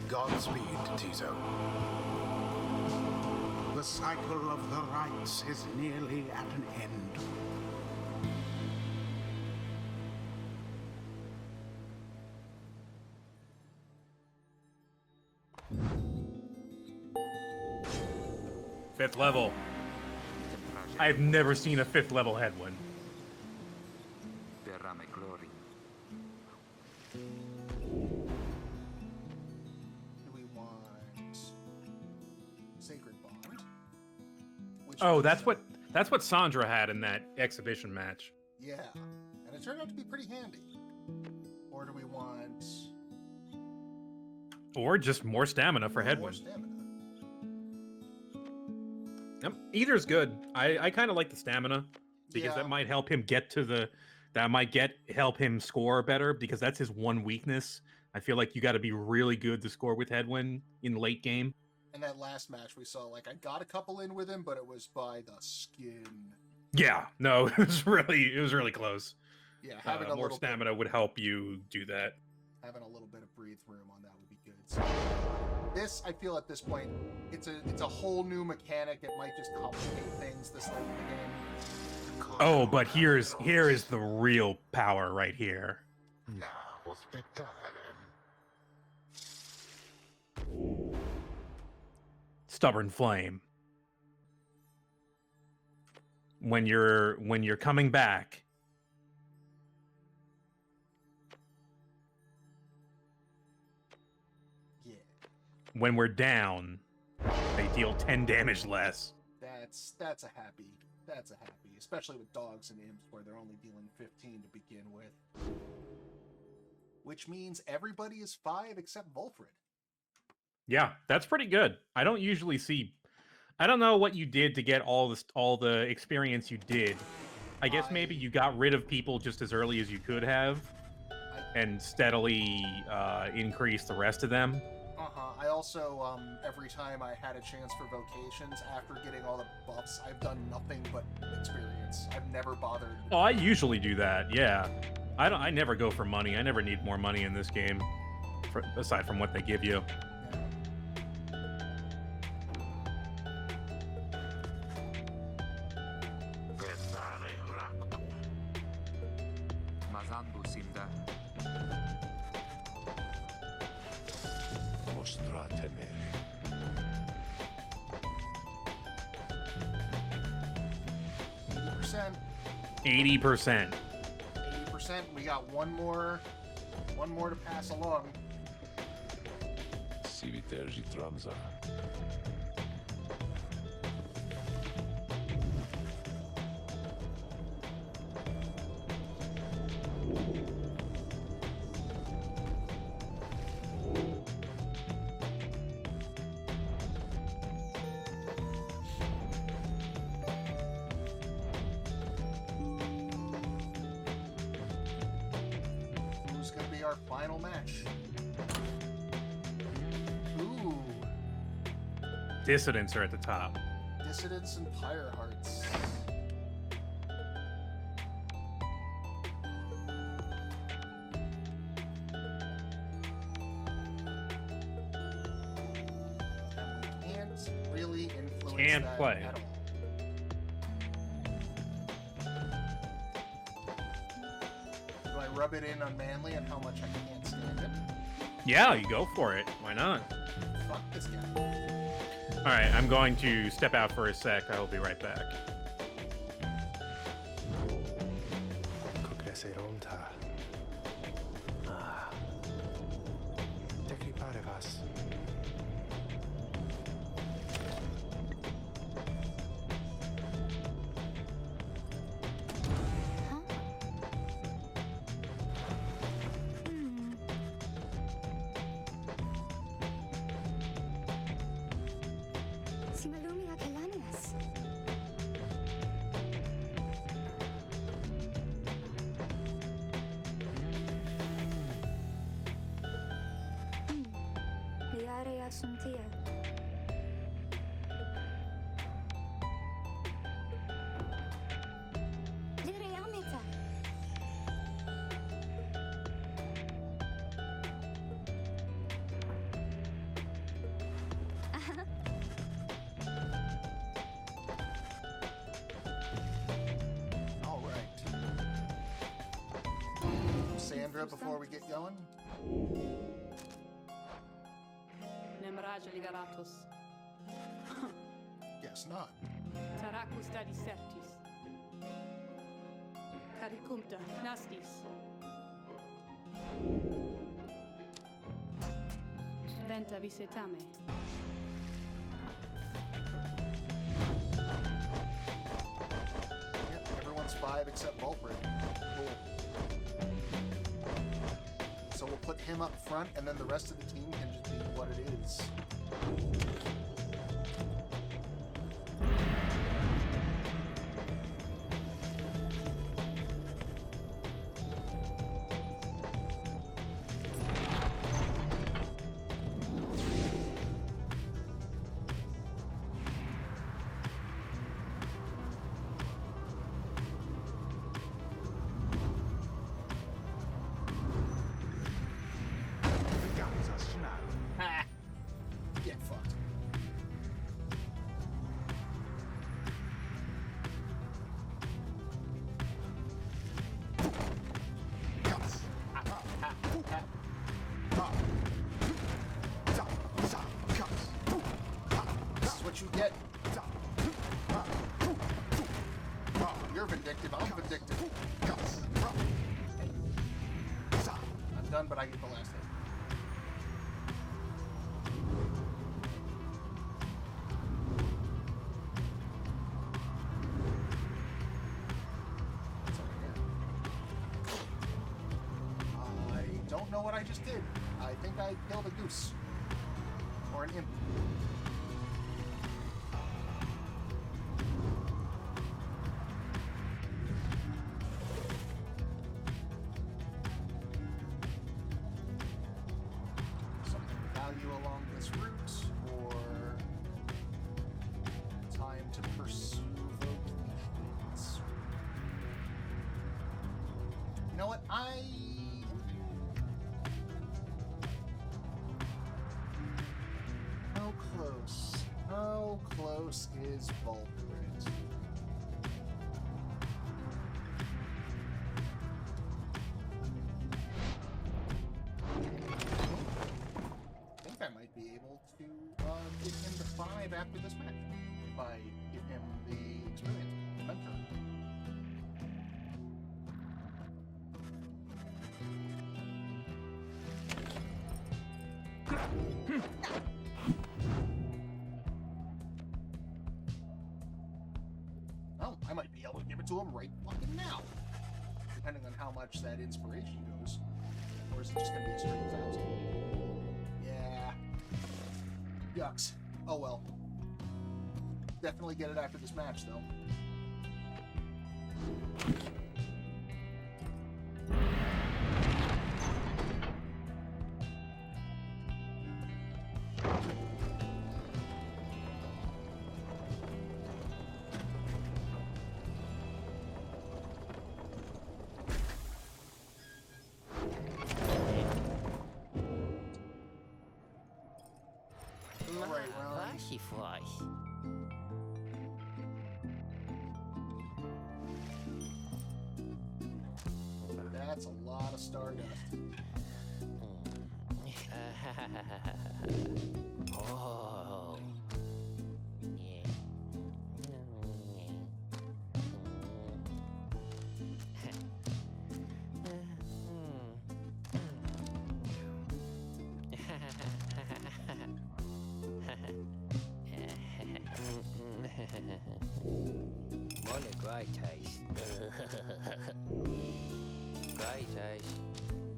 Godspeed, Tizo. The cycle of the rites is nearly at an end. Fifth level. I've never seen a fifth level headwind. Do we want Sacred Bond? Which Oh, means that's what Sandra had in that exhibition match. yeah, and it turned out to be pretty handy. Or do we want Or just more stamina for more headwind. stamina? Either's good. I kind of like the stamina because Yeah. that might help him get to the. That might help him score better because that's his one weakness. I feel like you got to be really good to score with headwind in late game. In that last match we saw, like, I got a couple in with him, but it was by the skin. Yeah, no, it was really close. Yeah, having a More little stamina would help you do that. having a little bit of breathe room on that would be good. So, this, I feel at this point, it's a whole new mechanic. It might just complicate things this late in the game. Oh, but here is the real power right here. Stubborn flame. When you're coming back, Yeah, when we're down, they deal 10 damage less. that's a happy. That's a happy, especially with dogs and imps where they're only dealing 15 to begin with. Which means everybody is 5 except Volfred. Yeah, that's pretty good. I don't usually see. I don't know what you did to get all the experience you did. I guess maybe you got rid of people just as early as you could have, and steadily increase the rest of them. I also, every time I had a chance for vocations, after getting all the buffs, I've done nothing but experience. I've never bothered. Oh, I usually do that. Yeah, I never go for money. I never need more money in this game, aside from what they give you. Lambusimda. Mostra temere. 80%. 80%. 80%. We got one more to pass along. Civitergi transa. Who's gonna be our final match? Ooh, Dissidents are at the top. Dissidents and Pyre Hearts. And we can't really influence Can't that play. at all. Do I rub it in on Manly and how much I can't stand it? Yeah, you go for it. Why not? Fuck this guy. All right, I'm going to step out for a sec. I will be right back. Cocreseronta. Ah. Te parevas. Si malumi akalanas. Liare asuntia. Dire ameta. All right. Sandra, before we get going? Nemraja ligaratus. Guess not. Taracus dadiceptis. Caricumta nastis. Venta visetame. Yep, everyone's 5 except Vulprid. Cool. So we'll put him up front, and then the rest of the team can just be what it is. Ah! Get fucked. This is what you get. You're vindictive, I'm vindictive. I'm done, but I get the last hit. I don't know what I just did. I think I killed a goose. Or an imp. Something of value along this route, or time to pursue vocations. You know what? How close? How close is Vulprid? Oh, I might be able to give it to him right fucking now. Depending on how much that inspiration goes. Or is it just gonna be a straight 1,000? Yeah. Yucks. Oh well. Definitely get it after this match, though. Flashy flash. That's a lot of stardust. Oh. Yeah. What a great taste. Great taste.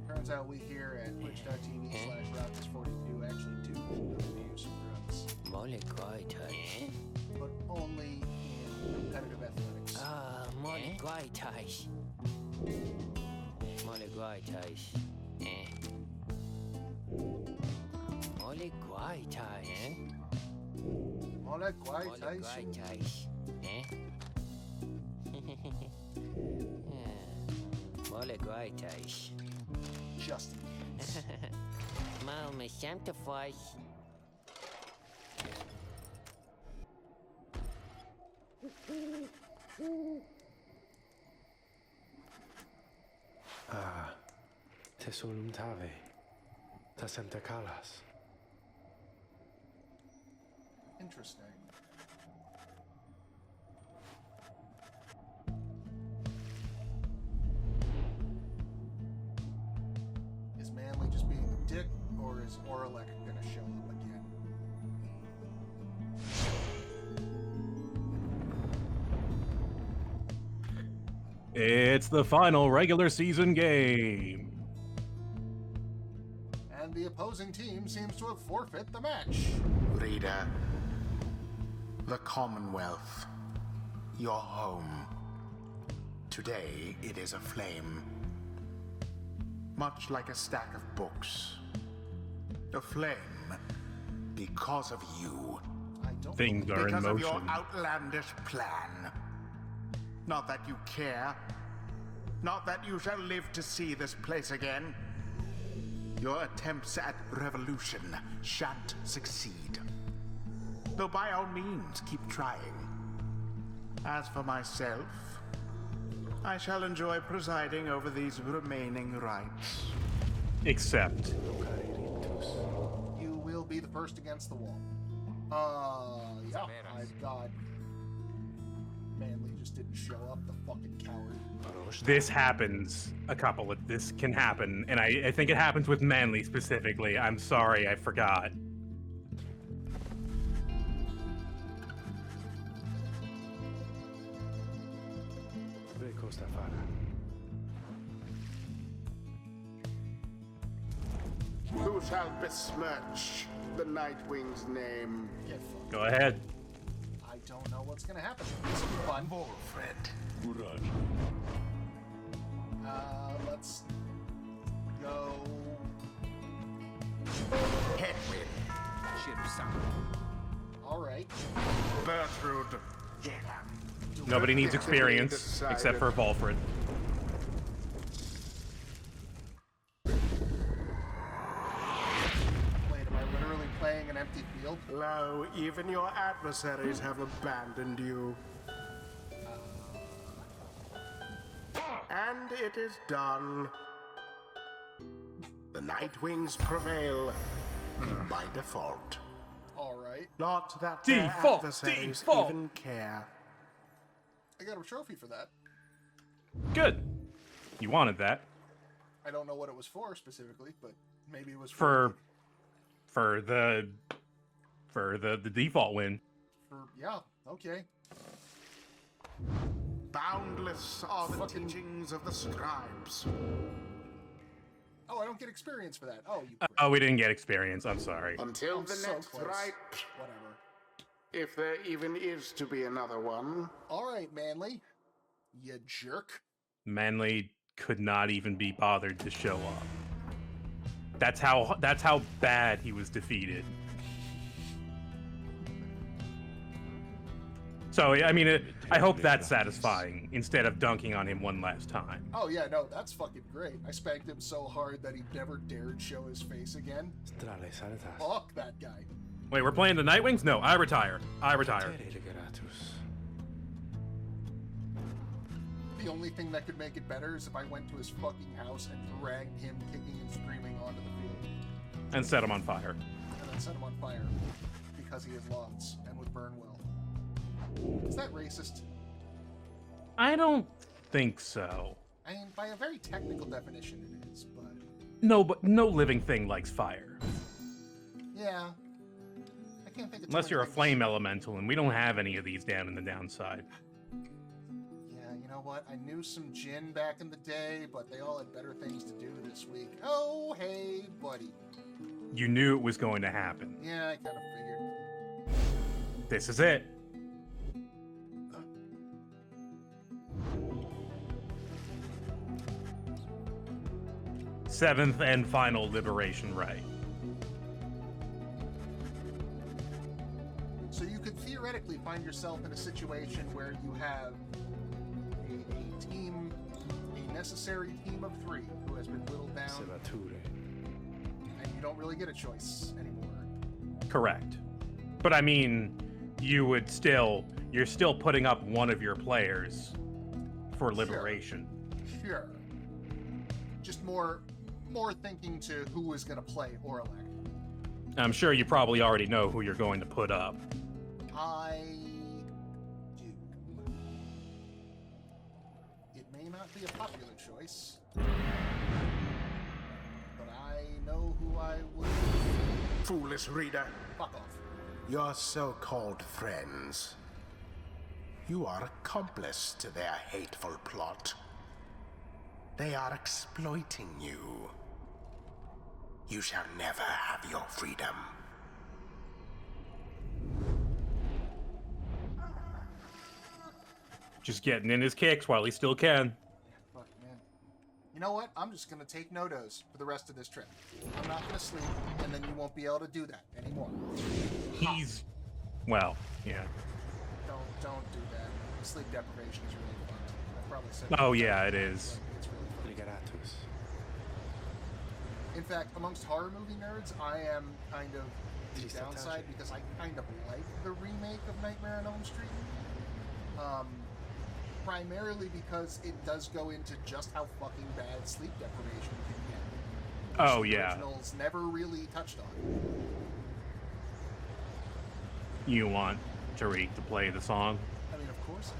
Turns out we here at twitch.tv/Raqus42 actually do use some drugs. Molly great taste. But only in competitive athletics. Ah, Molly great taste. Molly great taste. Molly great taste. All that guay Molly taste. great taste. Molly great taste. Just in case. Mama, Santa Claus. Ah, te solumtave. Ta Santa Calas. Interesting. Is Manly just being a dick, or is Oralek gonna show up again? It's the final regular season game. And the opposing team seems to have forfeit the match. Reader, the Commonwealth, your home. Today it is aflame. Much like a stack of books. Aflame because of you. I don't Things are in Because of your motion. outlandish plan. Not that you care. Not that you shall live to see this place again. Your attempts at revolution shan't succeed. Though by all means, keep trying. As for myself, I shall enjoy presiding over these remaining rites. Except, You will be the first against the wall. Yeah, I've got... Manly just didn't show up, the fucking coward. this happens this can happen, and I think it happens with Manly specifically. I'm sorry, I forgot. Rico Stafara. Who shall besmirch the Nightwing's name? Get fucked. Go ahead. I don't know what's gonna happen. This will be fun. Wolfred. Uraj. Let's go. Hedwig. Alright. Bertrude. Nobody needs Victory experience decided. except for Volfred. Wait, am I literally playing an empty field? Lo, even your adversaries have abandoned you. And it is done. The Nightwings prevail by default. Alright. Not that their Default, adversaries default. even care. I got a trophy for that. Good. You wanted that. I don't know what it was for specifically, but maybe it was For for the default win. Yeah, okay. Boundless are the Fucking- teachings of the scribes. Oh, I don't get experience for that. Oh, you. Oh, we didn't get experience. I'm sorry. Until I'm the so next close. rite, Whatever. if there even is to be another one. All right, Manly. You jerk. Manly could not even be bothered to show up. That's how bad he was defeated. So I mean, I hope that's satisfying instead of dunking on him one last time. Oh yeah, no, that's fucking great. I spanked him so hard that he never dared show his face again. Strale sanitas. Fuck that guy. Wait, we're playing the Nightwings? No, I retire. I retire. Tere Raqus. The only thing that could make it better is if I went to his fucking house and dragged him kicking and screaming onto the field. And set him on fire. And then set him on fire. Because he has lungs and would burn well. Is that racist? I don't think so. I mean, by a very technical definition it is, but... No, but no living thing likes fire. Yeah. I can't think of too Unless many you're a things- flame elemental, and we don't have any of these down in the downside. Yeah, you know what? I knew some Jinn back in the day, but they all had better things to do this week. Oh, hey, buddy. You knew it was going to happen. Yeah, I kind of figured. This is it. Seventh and final liberation rite. So you could theoretically find yourself in a situation where you have a necessary team of 3 who has been whittled down, Sevature. and you don't really get a choice anymore. Correct. But I mean, you're still putting up one of your players for liberation. Sure. Just more thinking to who is going to play or elect. I'm sure you probably already know who you're going to put up. I do. It may not be a popular choice, but I know who I would. Foolish reader, Fuck off. your so-called friends. You are accomplice to their hateful plot. They are exploiting you. You shall never have your freedom. Just getting in his kicks while he still can. Fuck, man. You know what? I'm just gonna take no-dos for the rest of this trip. I'm not gonna sleep, and then you won't be able to do that anymore. He's, well, yeah. Don't do that. Sleep deprivation is really fun. I probably said. Oh yeah, it is. It's really fun. Ligeratus. In fact, amongst horror movie nerds, I am kind of the Triste downside tangent. because I kind of like the remake of Nightmare on Elm Street. Primarily because it does go into just how fucking bad sleep deprivation can get. Oh, which the yeah. originals never really touched on. You want Tariq to play the song? I mean, of course.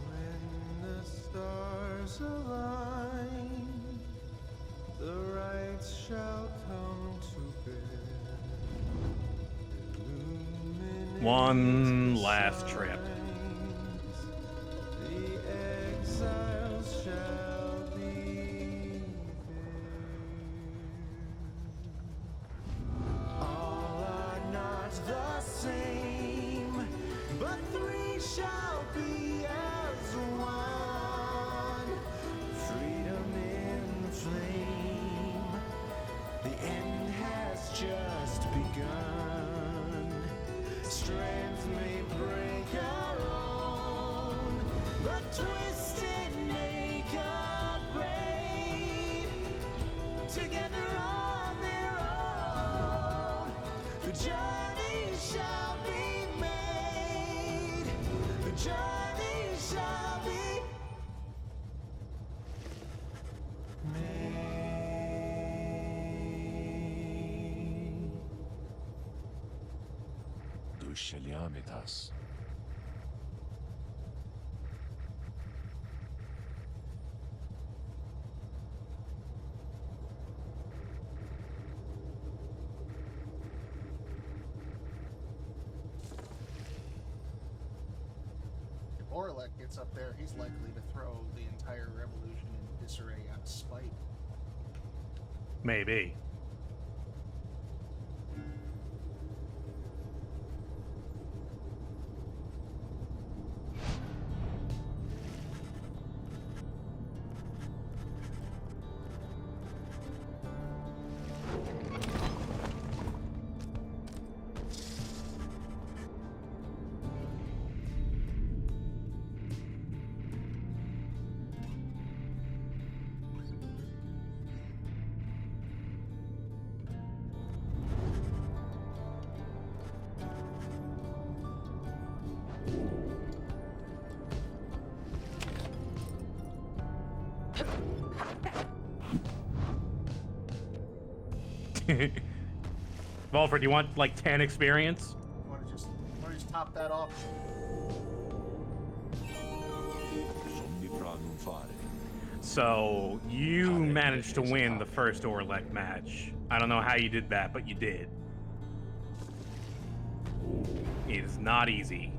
When the stars align, the rights shall come to bear. One last trip. The exiles shall be there. All are not the same, but 3 shall be as one. Freedom in the flame. The end has just begun. Strength may break our own, but twisted make a brain. Together on their own, the journey shall be made. The journey shall be made. Dusheliamitas. Orlek gets up there, he's likely to throw the entire revolution in disarray out of spite. Maybe. Volfred, do you want like 10 experience? Want to just top that off? So you managed to win the first Orlek match. I don't know how you did that, but you did. It is not easy.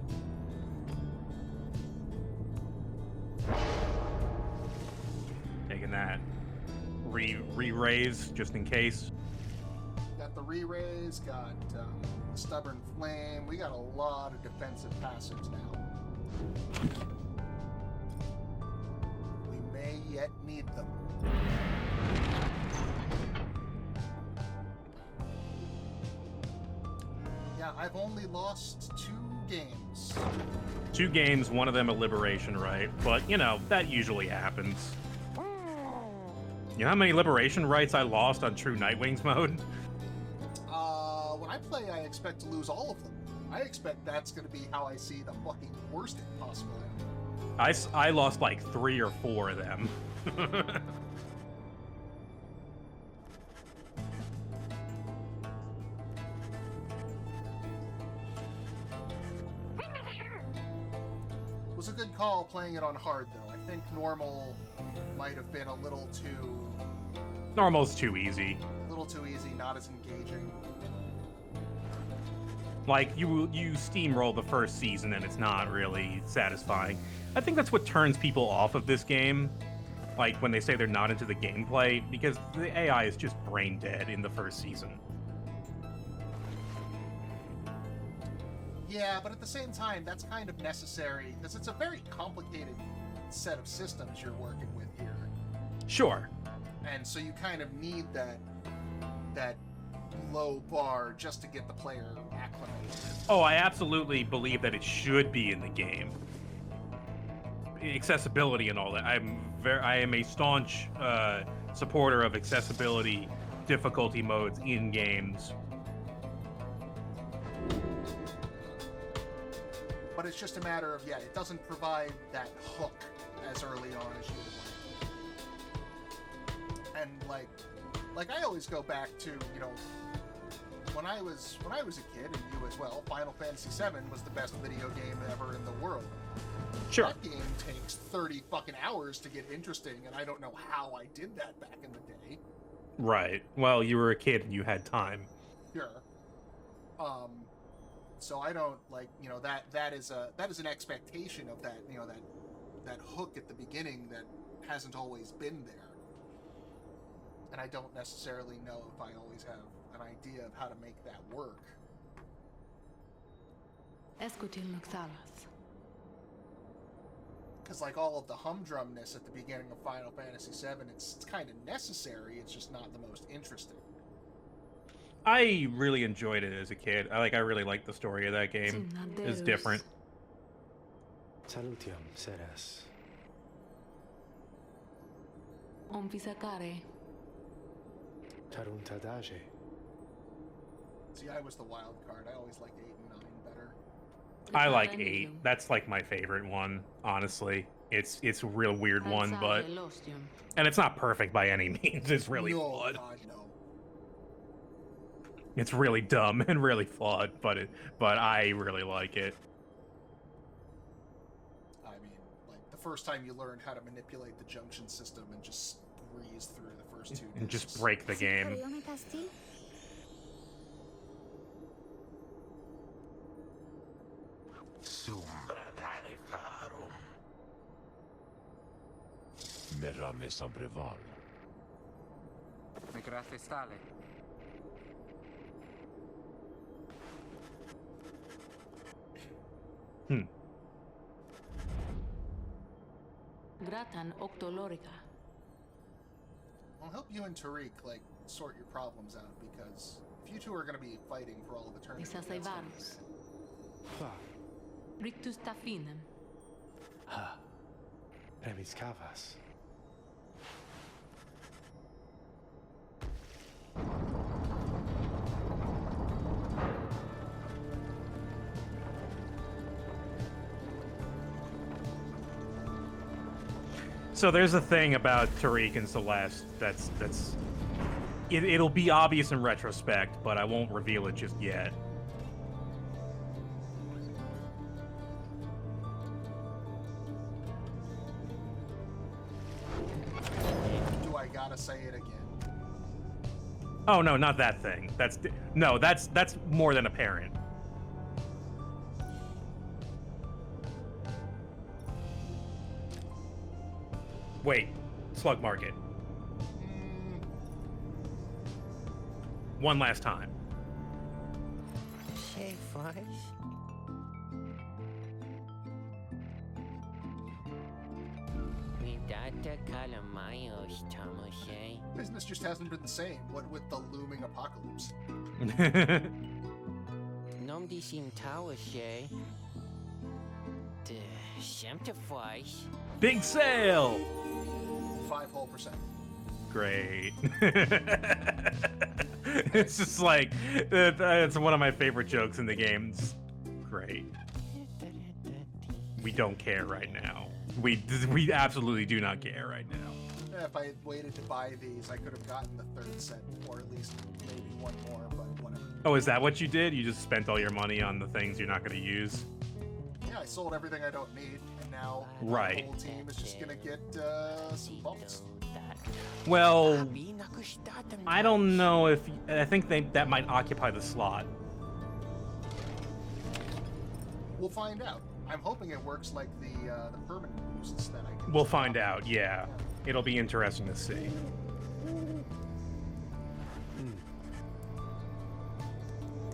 Taking that re-raise just in case. Got the re-raise, got the stubborn flame. We got a lot of defensive passives now. We may yet need them. Yeah, I've only lost 2 games. 2 games, one of them a liberation right, but you know, that usually happens. You know how many liberation rights I lost on true Nightwings mode? When I play, I expect to lose all of them. I expect that's going to be how I see the fucking worst possible outcome. I lost like 3 or 4 of them. It was a good call playing it on hard, though. I think normal might have been a little too... Normal's too easy. A little too easy, not as engaging. Like, you steamroll the first season and it's not really satisfying. I think that's what turns people off of this game, like when they say they're not into the gameplay, because the AI is just brain dead in the first season. Yeah, but at the same time, that's kind of necessary, because it's a very complicated set of systems you're working with here. Sure. And so you kind of need that low bar just to get the player acclimated. Oh, I absolutely believe that it should be in the game. Accessibility and all that. I am a staunch supporter of accessibility difficulty modes in games. But it's just a matter of, yeah, it doesn't provide that hook as early on as you would like. And like I always go back to, you know, when I was a kid, and you as well, Final Fantasy VII was the best video game ever in the world. Sure. That game takes 30 fucking hours to get interesting, and I don't know how I did that back in the day. Right. Well, you were a kid and you had time. Sure. So I don't like, you know, that is an expectation of that, you know, that hook at the beginning that hasn't always been there. And I don't necessarily know if I always have an idea of how to make that work. Because like all of the humdrumness at the beginning of Final Fantasy VII, it's kind of necessary, it's just not the most interesting. I really enjoyed it as a kid. I really liked the story of that game. It's different. Salutiam, Ceres. Taruntadaje. See, I was the wild card. I always liked 8 and 9 better. I like 8. That's like my favorite one, honestly. It's a real weird one, but and it's not perfect by any means. It's really flawed. God, no. It's really dumb and really flawed, but I really like it. I mean, like the first time you learned how to manipulate the junction system and just breeze through the first 2 And just break the game. Sombra dare faro. Merame Sampreval. Migrate stale. Gratan octolorica. I'll help you and Tariq, like, sort your problems out, because if you two are going to be fighting for all of eternity... that's gonna be- Isasaivarus. Fa. Rictus tafinem. Ha. Premis cavas. So there's a thing about Tariq and Celeste it'll be obvious in retrospect, but I won't reveal it just yet. Do I gotta say it again? Oh no, not that thing. That's more than apparent. Wait, Slug Market. One last time. Say first. Mi data calamayos, Tomoshe. Business just hasn't been the same, what with the looming apocalypse. Nom di sim tawashe. De Semtifies. Big sale! 5 whole percent. Great. It's just like, it's one of my favorite jokes in the game. It's great. We don't care right now. We absolutely do not care right now. If I had waited to buy these, I could have gotten the 3rd set, or at least maybe one more, but whatever. Oh, is that what you did? You just spent all your money on the things you're not going to use? Yeah, I sold everything I don't need, and now Right. the whole team is just gonna get some bumps. Well, I don't know if... I think that might occupy the slot. We'll find out. I'm hoping it works like the permanent boosts that I can... We'll find out, yeah. It'll be interesting to see.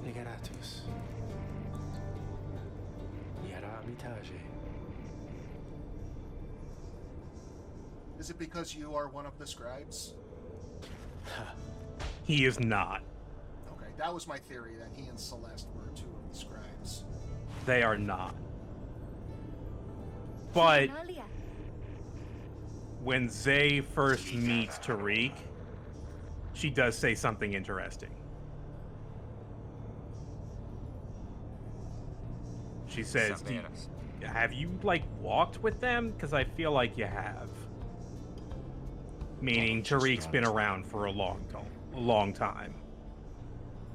Negaratus. Yara mitage. Is it because you are one of the scribes? He is not. Okay, that was my theory, that he and Celeste were 2 of the scribes. They are not. But Magnolia. when Zay first meets Tariq, she does say something interesting. She says, have you, like, walked with them? Because I feel like you have. Meaning Tariq's been around for a long time.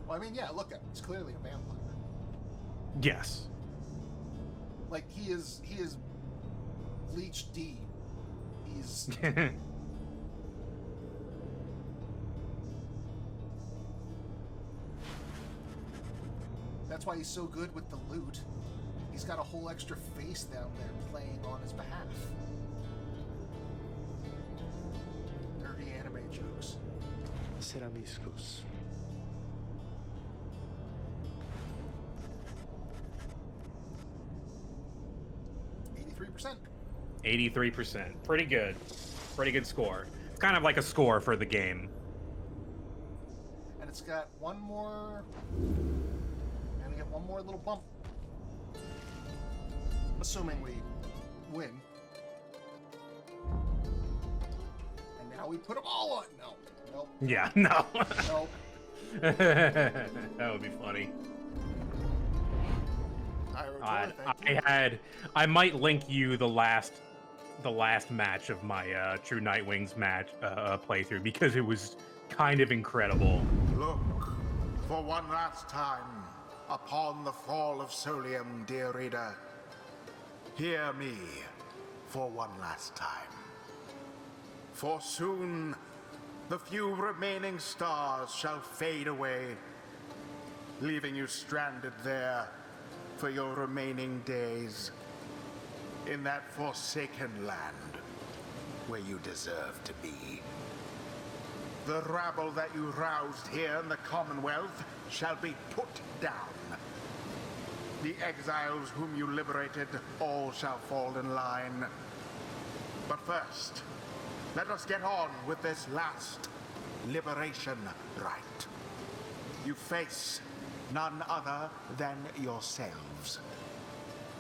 Well, I mean, yeah, look at him. He's clearly a vampire. Yes. Like, he is Bleach D. He's... That's why he's so good with the loot. He's got a whole extra face down there playing on his behalf. Nerdy anime jokes. Ceramiscus. %. 83%. Pretty good. Pretty good score. It's kind of like a score for the game. And it's got one more... And we get one more little bump. Assuming we win. And now we put them all on. No. Nope. Yeah, no. Nope. That would be funny. I might link you the last match of my True Nightwings match playthrough, because it was kind of incredible. Look for one last time upon the fall of Solium, dear reader. Hear me for one last time. For soon the few remaining stars shall fade away, leaving you stranded there for your remaining days in that forsaken land. where you deserve to be. The rabble that you roused here in the Commonwealth shall be put down. The exiles whom you liberated, all shall fall in line. But first, let us get on with this last liberation rite. You face none other than yourselves.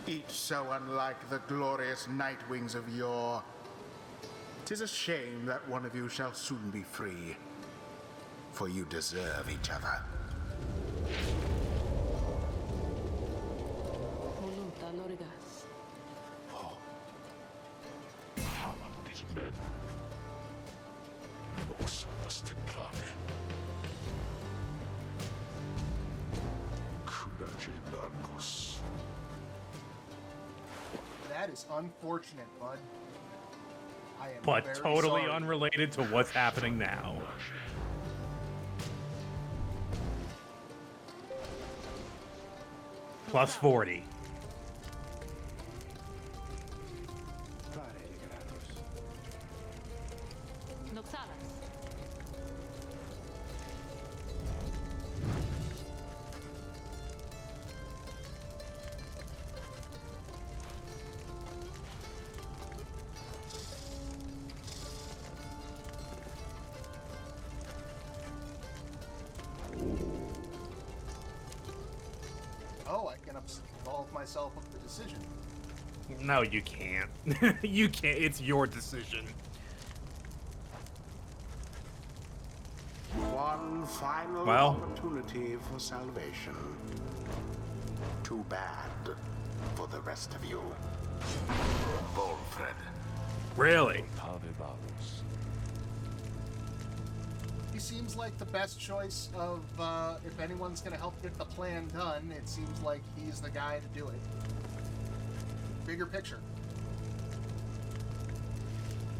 Each so unlike the glorious Nightwings of yore. 'Tis a shame that one of you shall soon be free, for you deserve each other. Untitled Chapter. These men. Los Templari. Raqus. That is unfortunate, bud. I am But very totally sorry. unrelated to what's happening now. Plus 40. Pyre, Raqus. Noxalas. Oh, I can absolve myself of the decision. No, you can't. You can't. It's your decision. One final Well. opportunity for salvation. Too bad for the rest of you. Volfred. Really? Tavebalos. He seems like the best choice of, if anyone's gonna help get the plan done, it seems like he's the guy to do it. Bigger picture.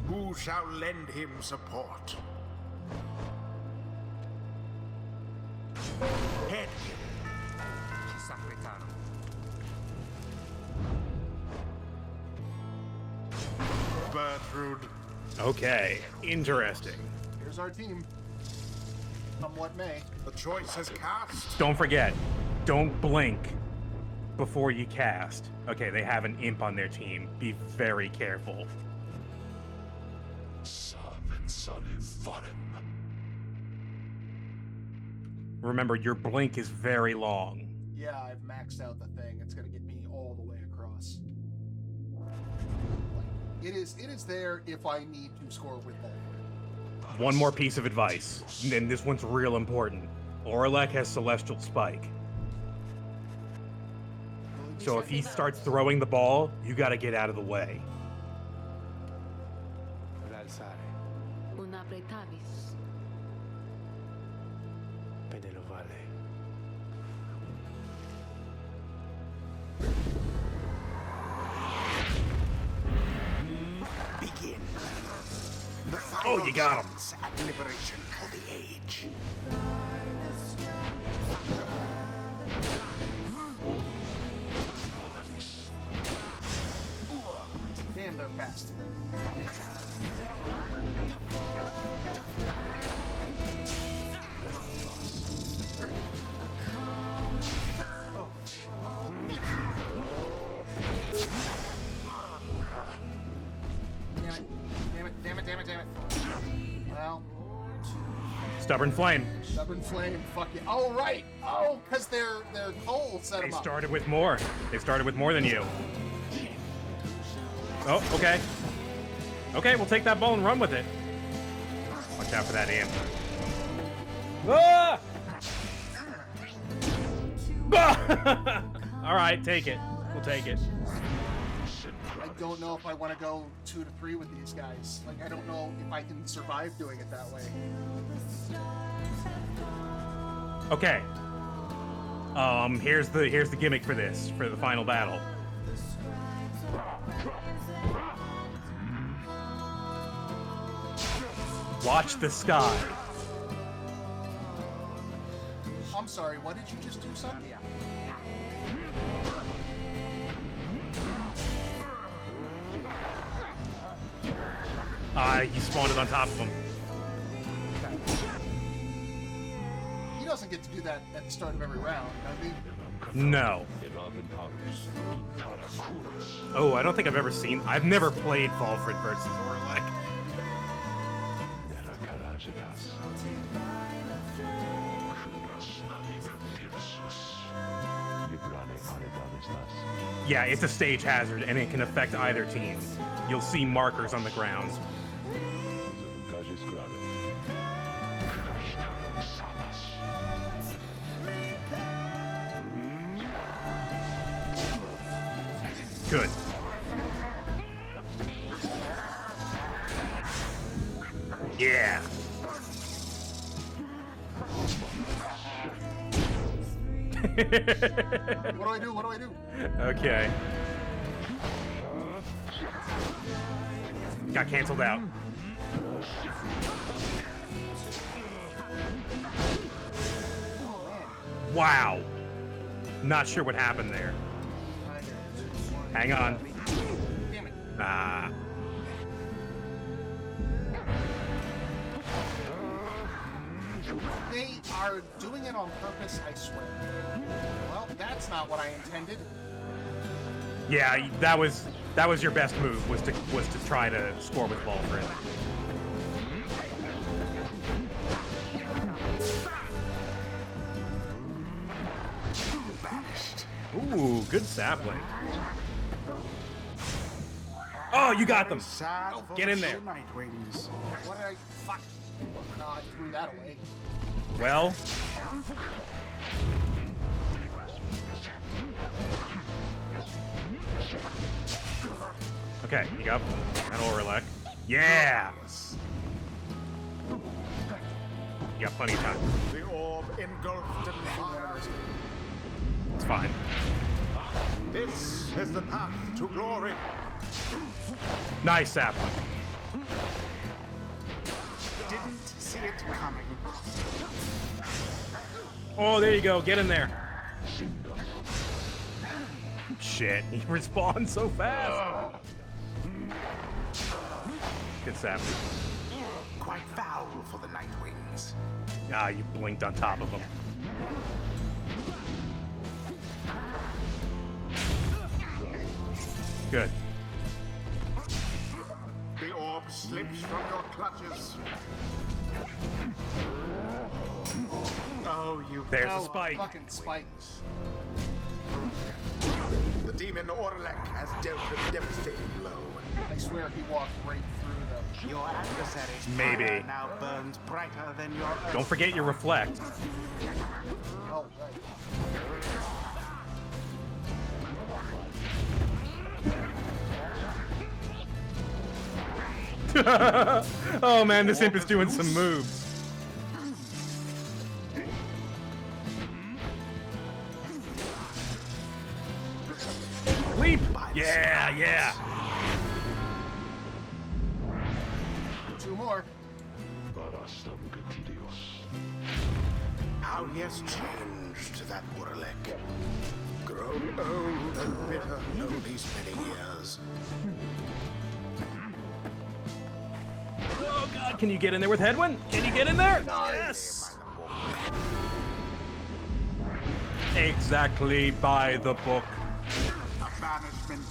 Who shall lend him support? Head him. Bertrude. Okay. Interesting. Here's our team. Come what may. The choice is cast. Don't forget, don't blink before you cast. Okay, they have an imp on their team. Be very careful. Sam and Sonny Forum. Remember, your blink is very long. Yeah, I've maxed out the thing. It's gonna get me all the way across. Like, it is there if I need to score with that. One more piece of advice, and this one's real important. Orlek has Celestial Spike. So if he starts throwing the ball, you gotta get out of the way. L'alzare. Una apretavis. Penelovale. Begin. The Oh, you got him. final and liberation for the age. Damn, they're fast. Damn it. Well, Stubborn Flame. Stubborn Flame, fuck you. Oh, right. Oh, because their coal set They them up. started with more. They started with more than you. Oh, okay. Okay, we'll take that ball and run with it. Watch out for that imp. Ah! Ah! All right, take it. We'll take it. I don't know if I want to go 2 to 3 with these guys. Like, I don't know if I can survive doing it that way. Okay. Here's the gimmick for this, for the final battle. Watch the sky. I'm sorry, what did you just do, son? Yeah. You spawned it on top of him. He doesn't get to do that at the start of every round, does he? No. Oh, I don't think I've ever seen. I've never played Valfrid versus Orlek. Yeah, it's a stage hazard, and it can affect either team. You'll see markers on the ground. Good. Yeah. What do I do? What do I do? Okay. Got canceled out. Wow. Not sure what happened there. Hang on. Damn it. Ah. They are doing it on purpose, I swear. Well, that's not what I intended. Yeah, that was your best move, was to try to score with Valfrid. Ooh, good sapling. Oh, you got them. Get in there. What did I... Fuck. No, I threw that away. Well. Okay, you got an Orlek. Yeah! You got plenty of time. The orb engulfed in fire. It's fine. This is the path to glory. Nice sapling. Didn't see it coming. Oh, there you go. Get in there. Shit, he respawned so fast. Good sapling. Quite foul for the Nightwings. Ah, you blinked on top of him. Good. The orb slips from your clutches. Oh, you... There's No, a spike. Fucking spikes. The demon Orlek has dealt a devastating blow. I swear he walked right through them. Your adversary's Maybe. fire now burns brighter than your own. Don't forget your reflect. Oh, right. Oh man, this imp is doing some moves. Leap! Yeah, yeah. Two more. How he has changed, that Orlek. Grown old and bitter all these many years. Oh god, can you get in there with Hedwyn? Can you get in there? Yes! Exactly by the book. A banishment.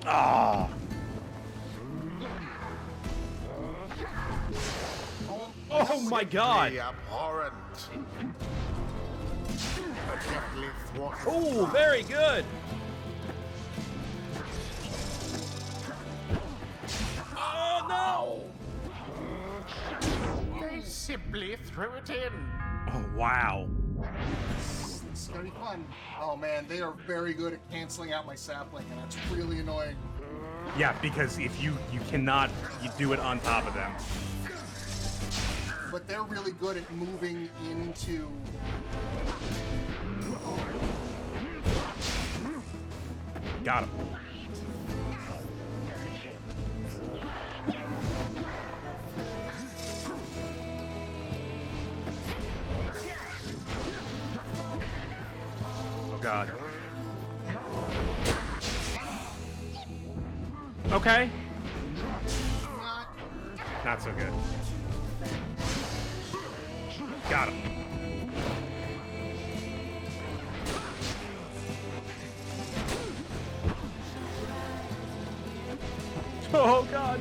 Ah. Oh my god! Abhorrent. Oh, very good! Oh no! They simply threw it in. Oh wow. This is gonna be fun. Oh man, they are very good at canceling out my sapling, and that's really annoying. Yeah, because if you cannot do it on top of them. But they're really good at moving into... Got him. Oh god. Okay. Not. Not so good. Got him. Oh, God.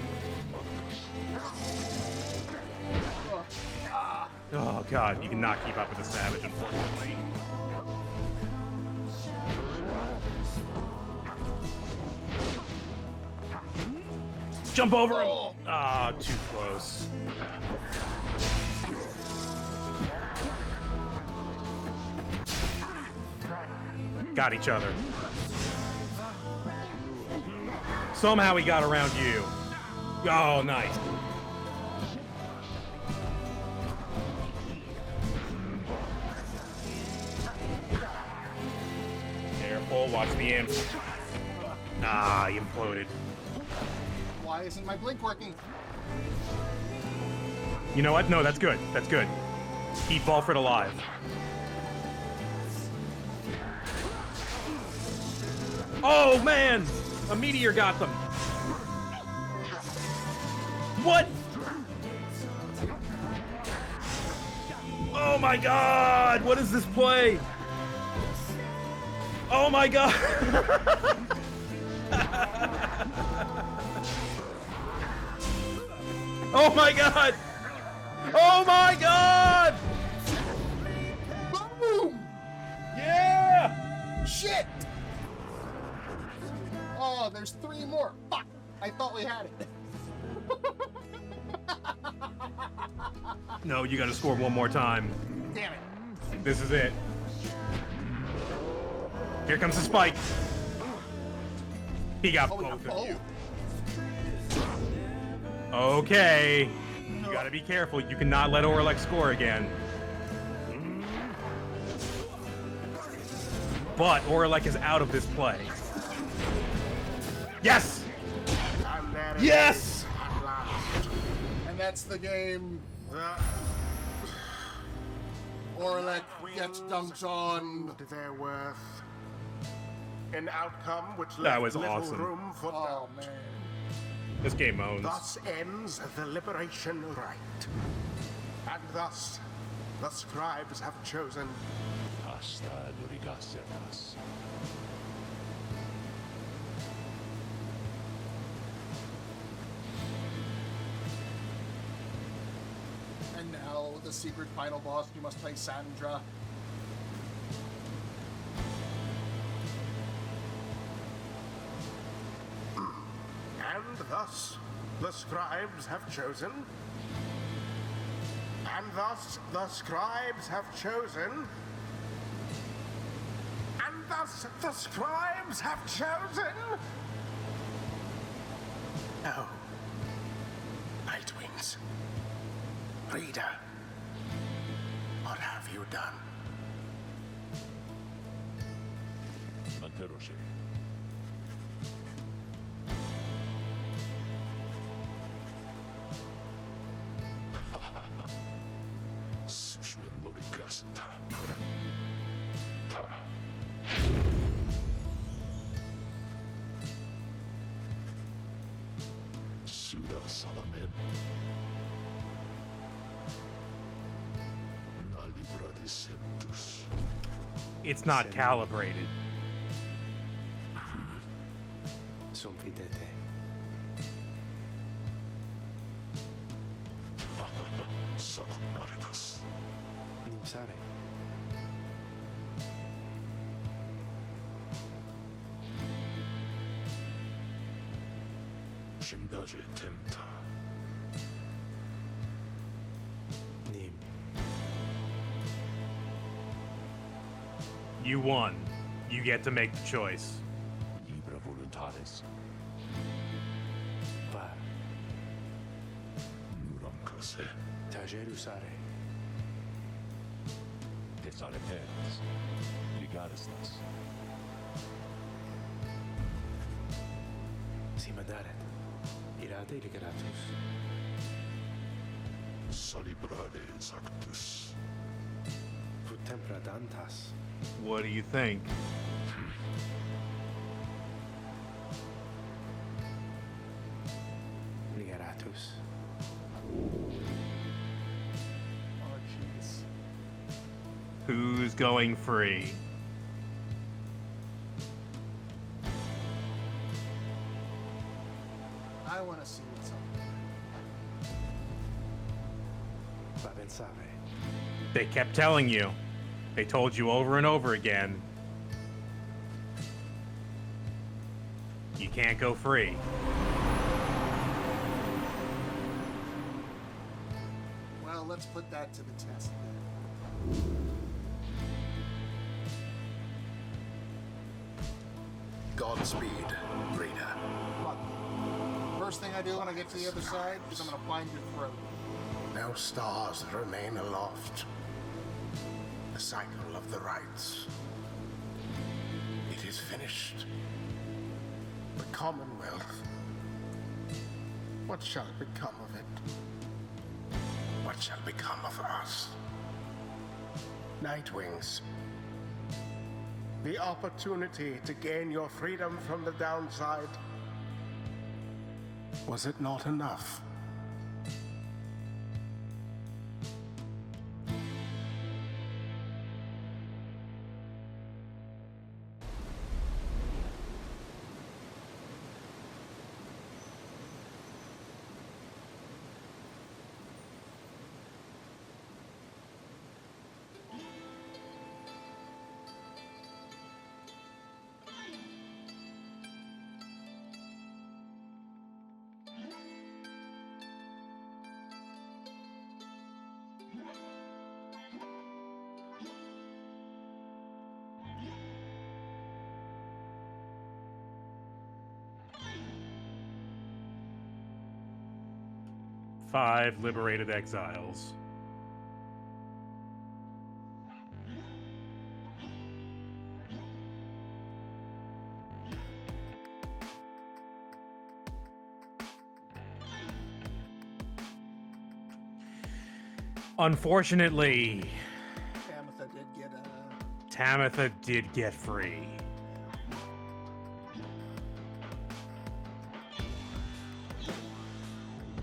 Oh, God. You cannot keep up with the Savage, unfortunately. Jump over him! Ah, too close. Got each other. Somehow he got around you. Oh, nice. Careful, watch the imp. Ah, he imploded. Why isn't my blink working? You know what? No, that's good. That's good. Keep Volfred alive. Oh, man! A meteor got them. What? Oh my God! What is this play? Oh my God! Oh my God! Oh my God! Boom! Yeah! Shit! Oh, there's 3 more. Fuck! I thought we had it. No, you gotta score one more time. Damn it. This is it. Here comes the spike. He got Oh, we both got of you. both. Okay. You gotta be careful. You cannot let Orlek score again. But Orlek is out of this play. Yes! And there it Yes! is at last. And that's the game. Orlek gets dunked on. Proved their worth. An outcome which That left was little awesome. room for Oh, doubt. man. This game owns. Thus ends the liberation rite. And thus, the scribes have chosen Hasta Lurigasetas. And now the secret final boss, you must play Sandra. And thus, the scribes have chosen. And thus, the scribes have chosen. And thus, the scribes have chosen. Oh. Nightwings. Reader. What have you done? Manteroche. Sushman Lurigasta. Suda Salamen. Nalibra de Septus. It's not calibrated. Son fidete. Sakunaritas. Nimsare. Shimdaje Temta. Nim. You won. You get to make the choice. Libra Voluntaris. Var. Nurankase. Tajerusare. Tesareperes. Ligaristas. Simadaret. Irate ligeratus. Salibrare Zactus. Fut tempra dantas. What do you think? Raqus. Oh, jeez. Who's going free? I want to see what's up. Va pensare. They kept telling you. They told you over and over again. You can't go free. Well, let's put that to the test then. Godspeed, reader. Look, first thing I do when I get to the other side is I'm going to find your throat. No stars remain aloft. The cycle of the rites. It is finished. The Commonwealth. What shall become of it? What shall become of us? Nightwings. The opportunity to gain your freedom from the downside. Was it not enough? Five liberated exiles. Unfortunately, Tamitha did get free.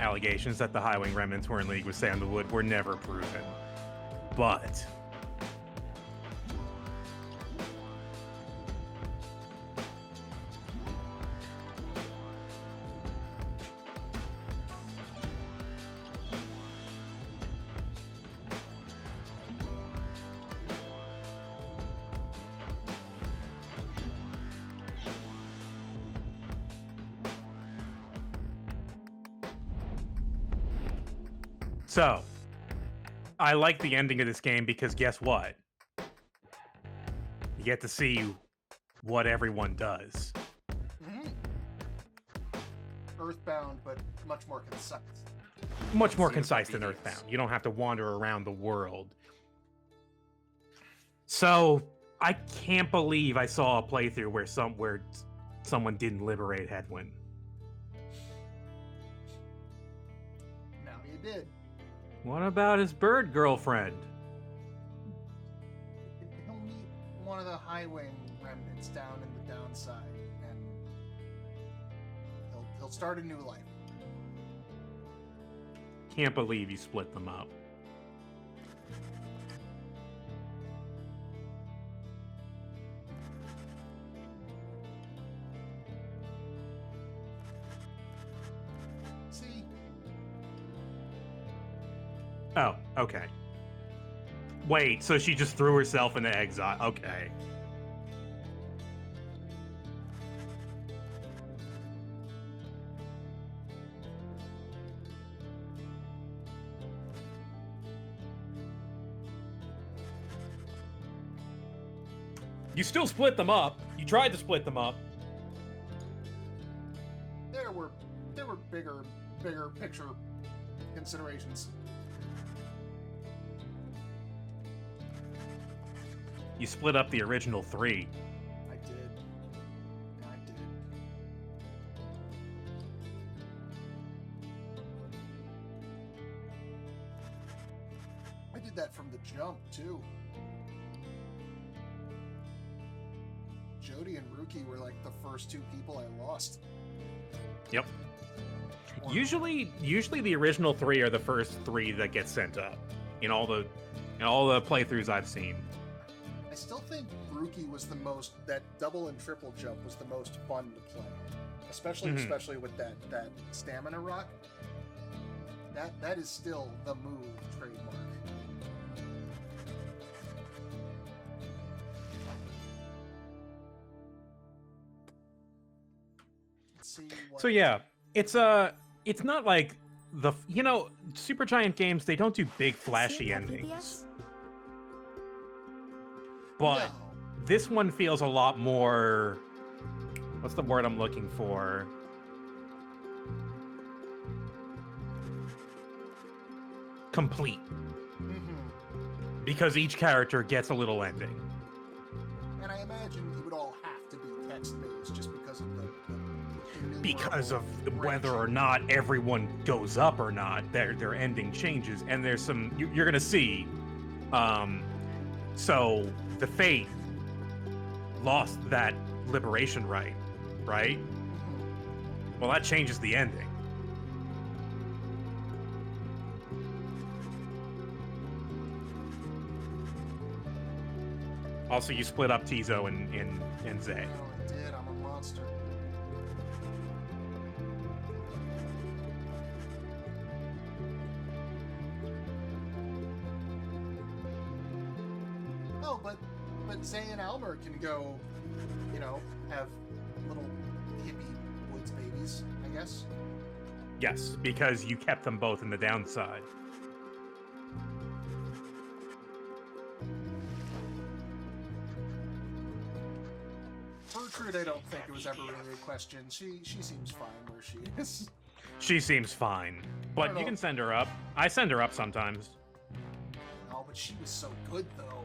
Allegations that the Highwing remnants were in league with Sandalwood were never proven. But so, I like the ending of this game because guess what? You get to see what everyone does. Mm-hmm. Earthbound, but much more concise. Much more concise than Earthbound. You don't have to wander around the world. So, I can't believe I saw a playthrough where someone didn't liberate Hedwyn. Now you did. What about his bird girlfriend? He'll meet one of the Highwing remnants down in the downside, and he'll start a new life. Can't believe you split them up. See? Oh, okay. Wait, so she just threw herself into exile. Okay. You still split them up. You tried to split them up. There were bigger picture considerations. You split up the original three. I did. I did. I did that from the jump, too. Jody and Rookie were like the first two people I lost. Yep. Usually the original 3 are the first 3 that get sent up in all the playthroughs I've seen. I still think Rookie was the most, that double and triple jump was the most fun to play. Especially with that stamina rock. That is still the move trademark. Let's see what... So yeah, it's not like Supergiant games, they don't do big flashy endings. But this one feels a lot more, what's the word I'm looking for? Complete. Because each character gets a little ending. And I imagine it would all have to be text-based just because of because of whether or not everyone goes up or not, their ending changes, and there's some you're gonna see. So the Faith lost that liberation right? Well, that changes the ending. Also, you split up Tizo and Zay. Oh, I did. I'm a monster. Oh, but Zay and Elmer can go, have little hippie woods babies, I guess. Yes, because you kept them both in the downside. Gertrude, I don't think it was ever really a question. She seems fine where she is. She seems fine, but you can send her up. I send her up sometimes. No, but she was so good, though.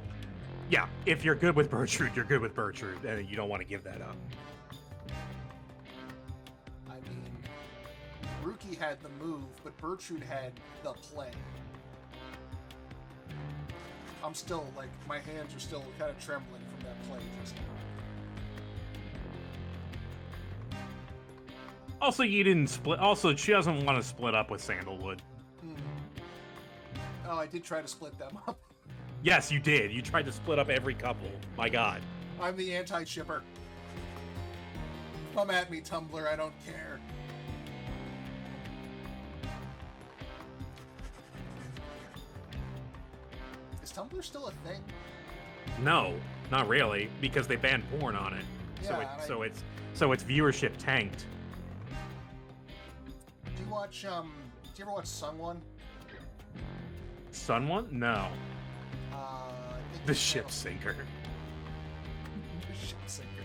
Yeah, if you're good with Bertrude, you're good with Bertrude, and you don't want to give that up. I mean, Rookie had the move, but Bertrude had the play. I'm still, my hands are still kind of trembling from that play just now. Also, you didn't split. Also, she doesn't want to split up with Sandalwood. Oh, I did try to split them up. Yes, you did. You tried to split up every couple. My God. I'm the anti-shipper. Come at me, Tumblr. I don't care. Is Tumblr still a thing? No, not really, because they banned porn on it. Yeah, so its viewership tanked. Do you watch? Do you ever watch Sun One? Sun One? No. The Ship Sinker. The Ship Sinker.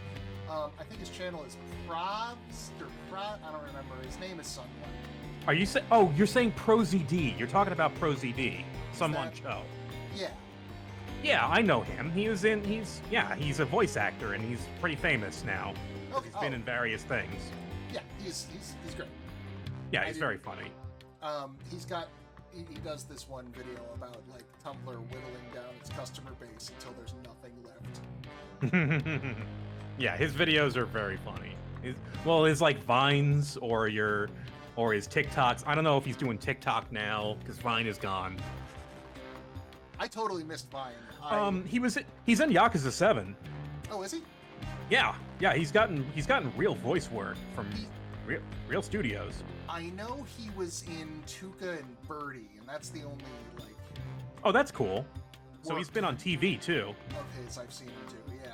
I think his channel is Probs or Prod. I don't remember. His name is Sun One. Are you saying? Oh, you're saying ProZD. You're talking about ProZD. Someone show. Yeah. Yeah, I know him. He's a voice actor and he's pretty famous now. Okay. He's been in various things. Yeah, he's great. Yeah, he's very funny. He does this one video about Tumblr whittling down its customer base until there's nothing left. Yeah, his videos are very funny. His Vines or his TikToks. I don't know if he's doing TikTok now because Vine is gone. I totally missed Vine. He's in Yakuza 7. Oh, is he? Yeah, he's gotten real voice work from real studios. I know he was in Tuca and Birdie, and that's the only Oh, that's cool. So he's been on TV too. of his I've seen him do, yeah.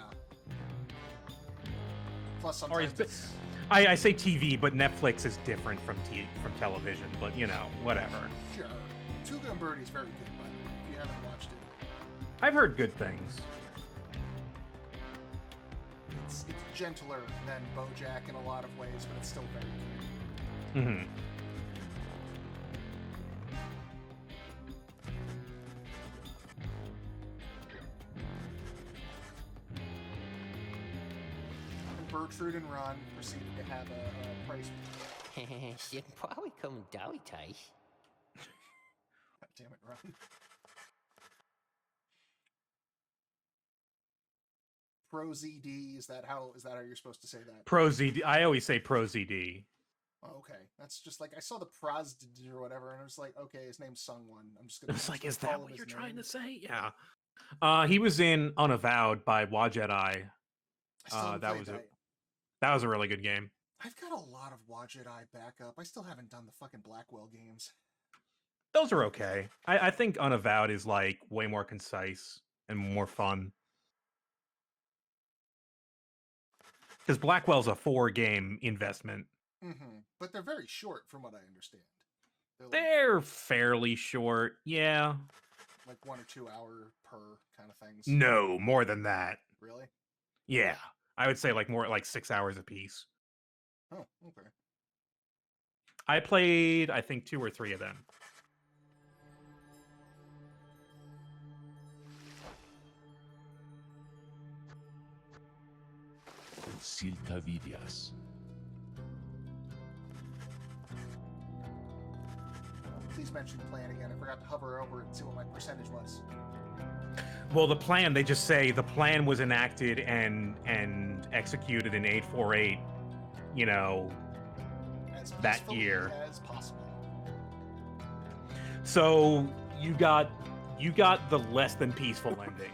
Plus Or sometimes I say TV, but Netflix is different from television. But whatever. Sure. Tuca and Birdie is very good, by the way, if you haven't watched it. I've heard good things. It's gentler than BoJack in a lot of ways, but it's still very good. Mm-hmm. Bertrude and Ron proceeded to have a price. She'll probably come down, Tice. God damn it, Ron. ProZD, is that how you're supposed to say that? ProZD. I always say ProZD. Oh, okay, that's just like I saw the Prazd or whatever, and I was like, okay, his name's Sungwon. I'm just gonna. It's like, is call that him what his you're name. trying to say? Yeah. He was in Unavowed by Wajedi. I still haven't That played was that. that was a really good game. I've got a lot of Wajedi backup. I still haven't done the fucking Blackwell games. Those are okay. I think Unavowed is like way more concise and more fun. Because Blackwell's a 4-game investment. Mm-hmm. But they're very short, from what I understand. They're fairly short, yeah. Like 1 or 2 hour per kind of things. No, more than that. Really? Yeah, I would say like more like 6 hours a piece. Oh, okay. I played, I think, 2 or 3 of them. Silta Vidias. Please mention the plan again. I forgot to hover over it and see what my percentage was. Well, the plan, they just say the plan was enacted and executed in 848, you know, As that peacefully year. as possible. So you got the less than peaceful ending.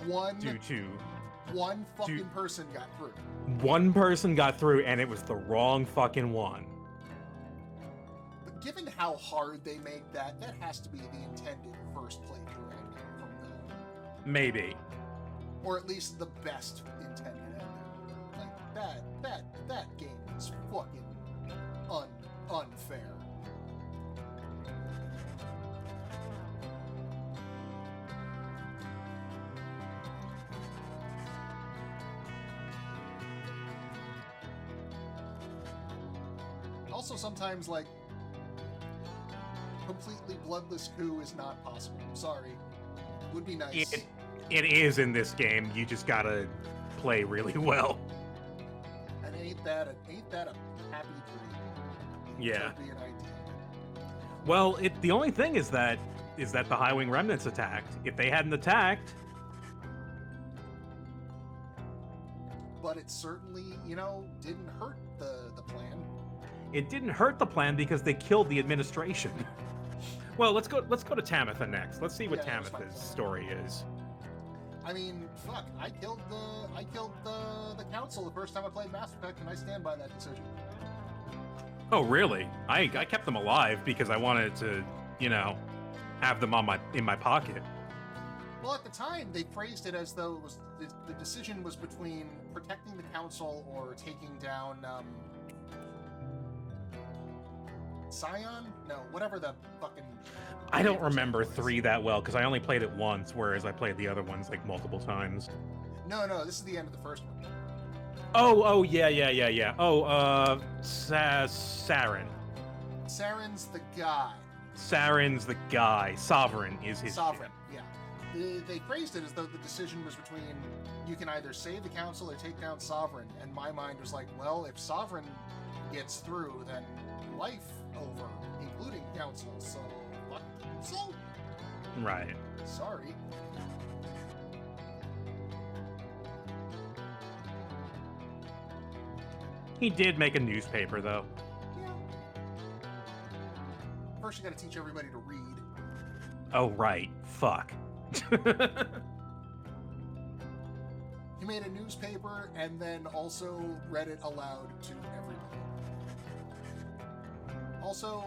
One fucking person got through. One person got through, and it was the wrong fucking one. But given how hard they make that, that has to be the intended first playthrough ending from the... Maybe. Or at least the best intended ending. Like, that game is fucking unfair. Also, sometimes, like, completely bloodless coup is not possible. I'm sorry. Would be nice. It is in this game. You just gotta play really well. And ain't that a happy dream? Yeah. Would be an idea. Well, the only thing is that the High Wing Remnants attacked. If they hadn't attacked... But it certainly, you know, didn't hurt the plan. It didn't hurt the plan because they killed the administration. Well, let's go to Tamitha next. Let's see what Tamitha's story is. I mean, fuck, I killed the council the first time I played Mass Effect, and I stand by that decision. Oh, really? I kept them alive because I wanted to, you know, have them in my pocket. Well, at the time, they phrased it as though it was the decision was between protecting the council or taking down Scion? No, whatever the fucking... I don't remember 3 that well because I only played it once, whereas I played the other ones like multiple times. No, this is the end of the first one. Oh, yeah. Oh, Saren. Saren's the guy. Saren's the guy. Sovereign is his Sovereign, ship. yeah. They phrased it as though the decision was between you can either save the council or take down Sovereign, and my mind was like, well, if Sovereign gets through, then life over, including council, so fuck council? Right. Sorry. He did make a newspaper, though. Yeah. First you gotta teach everybody to read. Oh, right. Fuck. He made a newspaper and then also read it aloud to everybody. Also,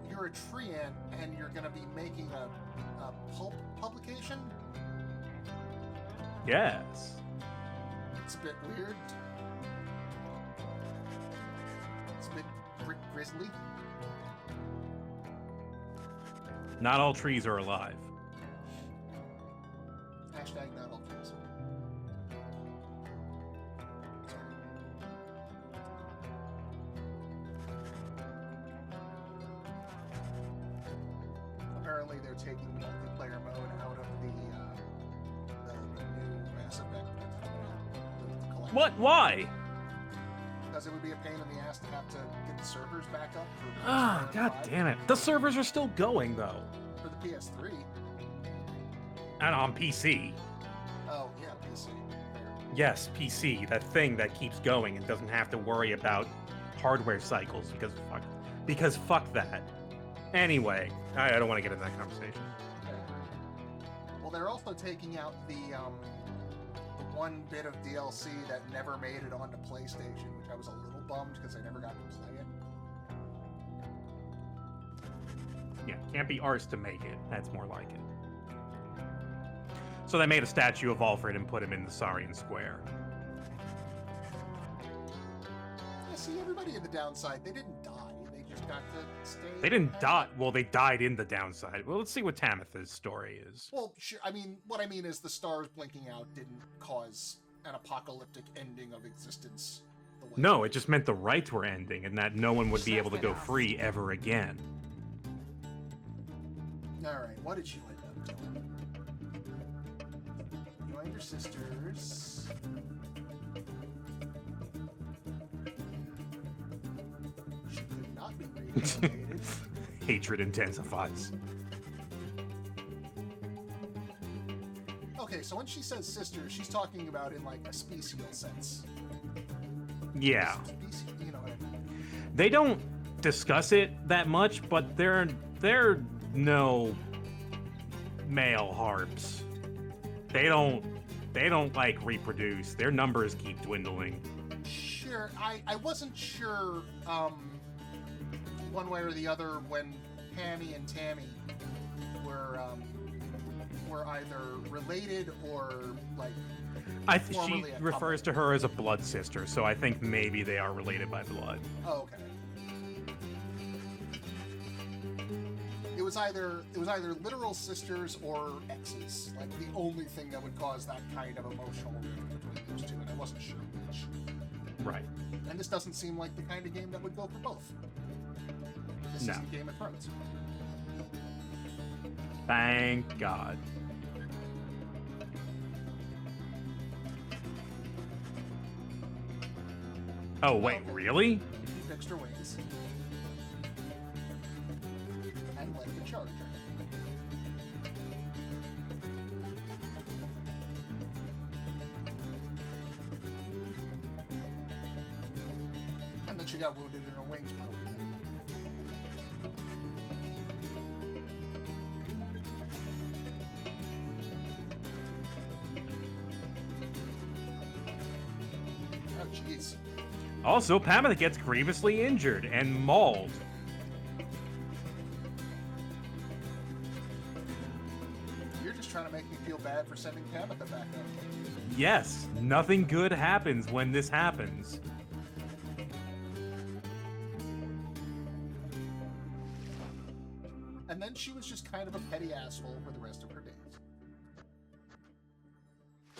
you're a treant and you're gonna be making a pulp publication? Yes. It's a bit weird. It's a bit grisly. Not all trees are alive. Hashtag not all trees. Sorry. Apparently they're taking multiplayer mode out of the new Mass Effect that's coming out. The collection. What? Why? Because it would be a pain in the ass to have to get the servers back up for Ah, PS4 god and 5. damn it. The servers are still going, though. For the PS3. And on PC. Oh, yeah, PC. Fair. Yes, PC, that thing that keeps going and doesn't have to worry about hardware cycles because fuck that. Anyway, I don't want to get into that conversation. Well, they're also taking out the one bit of DLC that never made it onto PlayStation, which I was a little bummed because I never got to play it. Yeah, can't be ours to make it. That's more like it. So they made a statue of Alfred and put him in the Saurian Square. Yeah, see, everybody in the downside, they didn't die. They just got to stay. They didn't die. Well, they died in the downside. Well, let's see what Tamitha's story is. Well, sure. I mean, what I mean is the stars blinking out didn't cause an apocalyptic ending of existence. No, it just meant the rights were ending and that no one would be able to go free ever again. Alright, what did you end up doing? You and your sisters. She could not be reincarnated. Hatred intensifies. Okay, so when she says sisters, she's talking about in like a special sense. Yeah. You know what I mean? They don't discuss it that much, but they're no male harps. They don't like reproduce. Their numbers keep dwindling. Sure, I wasn't sure one way or the other when Pammy and Tammy were either related or like She refers to her as a blood sister, so I think maybe they are related by blood. Oh, okay. It was either literal sisters or exes. Like the only thing that would cause that kind of emotional rift between those two, and I wasn't sure which. Right. And this doesn't seem like the kind of game that would go for both. This isn't Game of Thrones. Thank God. Oh, wait, really? You fixed her wings. And let the charge her. And then she got wounded in her wings, probably. Oh, jeez. Also, Pamela gets grievously injured and mauled. You're just trying to make me feel bad for sending Tabitha back up. Yes, nothing good happens when this happens. And then she was just kind of a petty asshole for the rest of her days.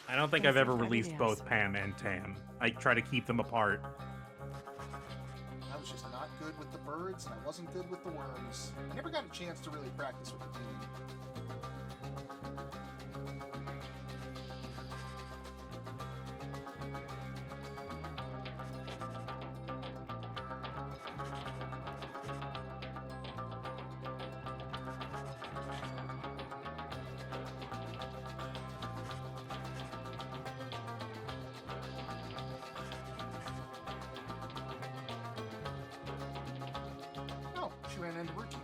I don't think I've ever released both Pam and Tam. I try to keep them apart. I was just not good with the birds, and I wasn't good with the worms. I never got a chance to really practice with the team. Oh, she ran into her team.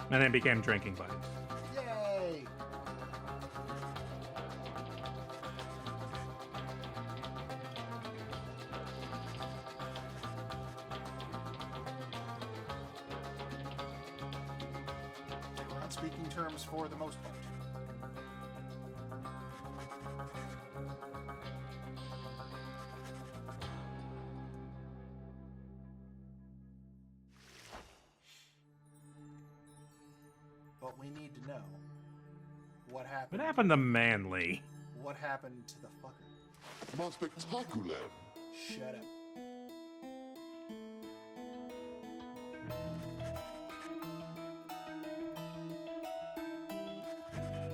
And then became drinking buddies. Yay! We're on speaking terms for the most part. But we need to know what happened. What happened to Manly? What happened to the fucker? Más spectacular. Shut up.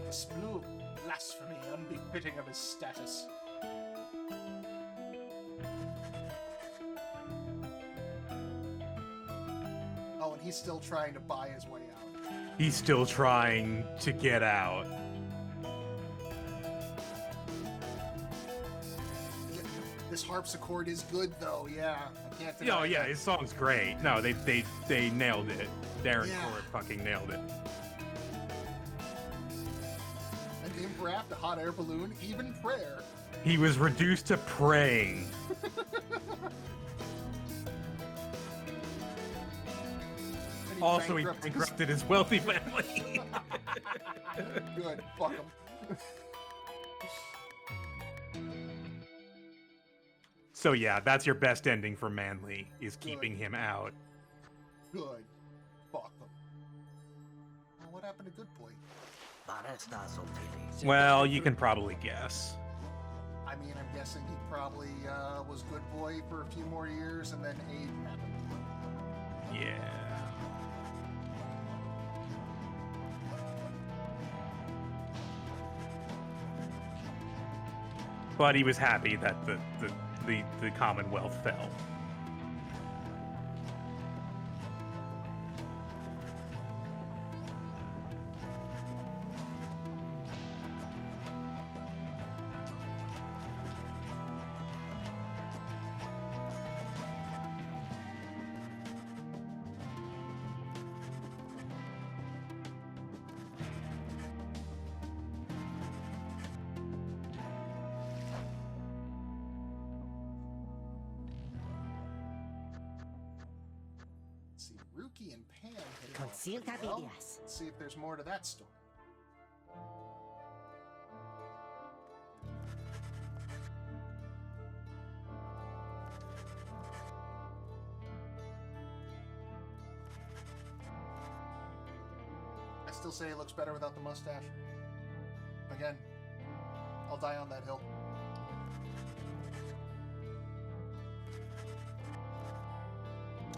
A splew of blasphemy unbefitting of his status. Oh, and he's still trying to buy his way out. He's still trying to get out. This harpsichord is good, though. Yeah, I can't deny Oh yeah, that. his song's great. No, they nailed it. Darren Yeah. Court fucking nailed it. An imp raft, a hot air balloon, even prayer. He was reduced to praying. And Also, he bankrupted his- bankrupted his wealthy family. Good, fuck him. So yeah, that's your best ending for Manly, is keeping him out. Good, fuck him. Well, what happened to Good Boy? Well, you can probably guess. I mean, I'm guessing he probably was Good Boy for a few more years, and then Aiden happened. Yeah. But he was happy that the Commonwealth fell. Let's see, Rookie and Pam hit it off Concealed pretty well. videos. Let's see if there's more to that story. I still say he looks better without the mustache. Again, I'll die on that hill.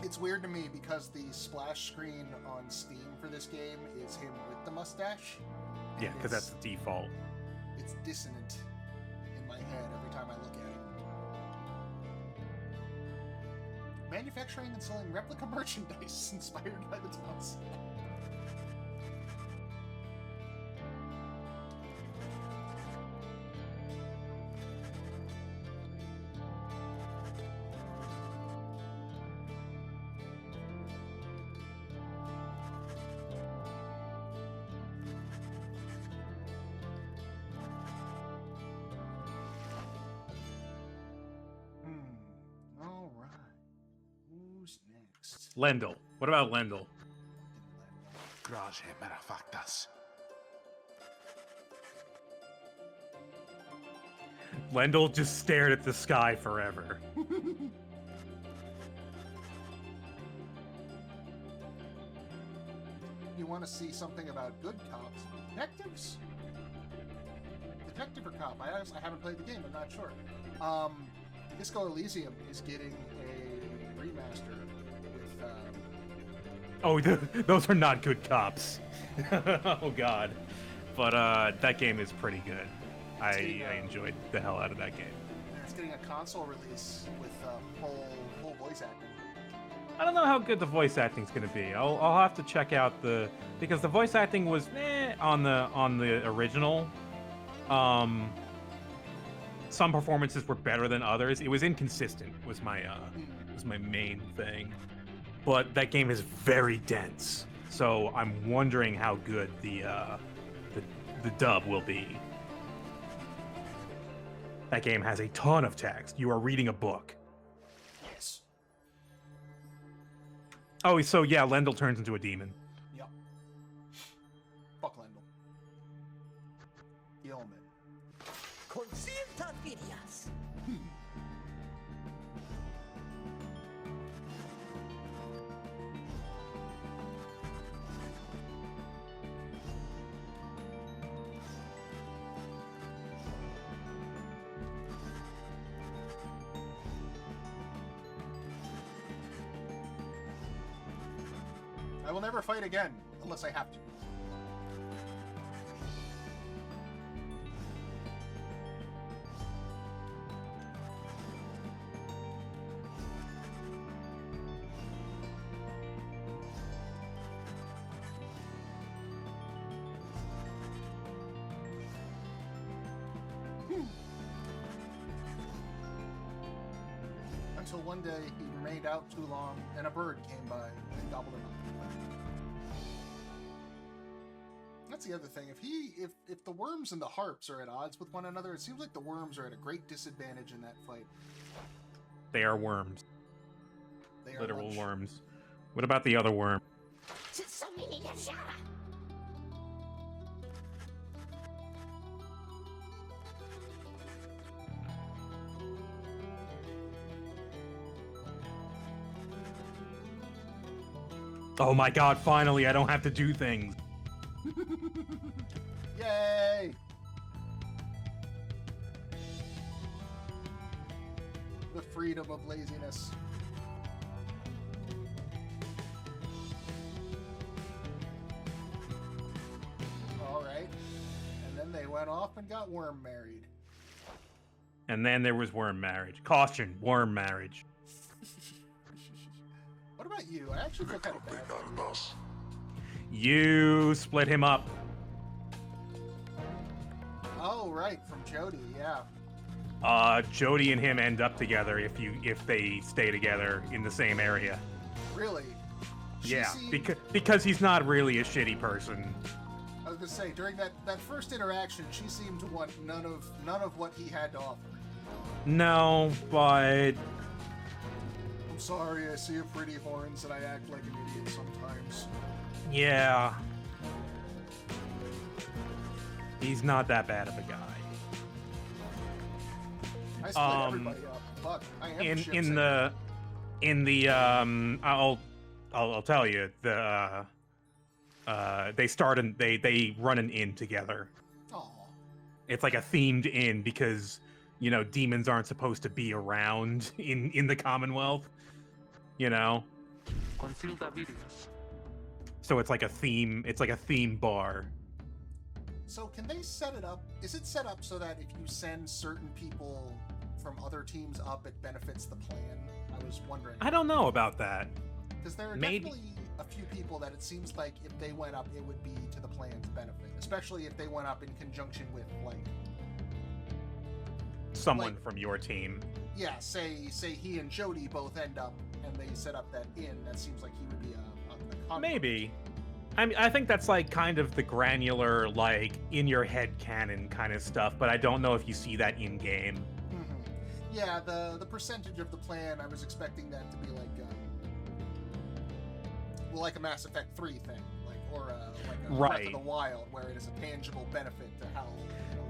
It's weird to me because the splash screen on Steam for this game is him with the mustache. Yeah, and because that's the default. it's dissonant in my head every time I look at it. Manufacturing and selling replica merchandise inspired by the town. All right. Who's next? Lendl. What about Lendl? Grazie merafactas. Lendl just stared at the sky forever. You want to see something about good cops? Detectives? Detective or cop? I haven't played the game. I'm not sure. Disco Elysium is getting a remaster with. Oh, those are not good cops. Oh god. But that game is pretty good. I enjoyed the hell out of that game. It's getting a console release with full voice acting. I don't know how good the voice acting's gonna be. I'll have to check out because the voice acting was on the original. Some performances were better than others. It was inconsistent. Was my main thing. But that game is very dense, so I'm wondering how good the dub will be. That game has a ton of text. You are reading a book. Yes. Oh, so yeah, Lendl turns into a demon. Yep. Fuck Lendl. Kill him. Concealed videos. I will never fight again unless I have to. until one day he remained out too long, and a bird came by and gobbled him up. That's the other thing. If the worms and the harps are at odds with one another, it seems like the worms are at a great disadvantage in that fight. They are worms. They are Literal lunch. worms. What about the other worm? Oh my god, finally, I don't have to do things. Yay! The freedom of laziness. Alright. And then they went off and got worm married. And then there was worm marriage. Caution, worm marriage. What about you? I actually feel kind of bad for you. You split him up. Oh, right, from Jody, yeah. Jody and him end up together if they stay together in the same area. Really? Yeah, seemed- because he's not really a shitty person. I was gonna say, during that first interaction, she seemed to want none of what he had to offer. No, but I'm sorry, I see your pretty horns and I act like an idiot sometimes. yeah. He's not that bad of a guy. I split everybody up. Fuck, I am in shit the I'll tell you, they run an inn together. Aw. It's like a themed inn because, you know, demons aren't supposed to be around in the Commonwealth, you know? So it's like a theme bar. So can they set it up? Is it set up so that if you send certain people from other teams up, it benefits the plan? I was wondering. I don't know about that. Because there are Maybe. definitely a few people that it seems like if they went up, it would be to the plan's benefit. Especially if they went up in conjunction with, like... Someone Like- from your team. Yeah, say he and Jody both end up, and they set up that inn. That seems like he would be a conflict. Maybe. I mean, I think that's like kind of the granular, like in your head canon kind of stuff, but I don't know if you see that in game. Mhm. Yeah, the percentage of the plan, I was expecting that to be like a Mass Effect 3 thing, or like a Breath Right. of the Wild, where it is a tangible benefit to how.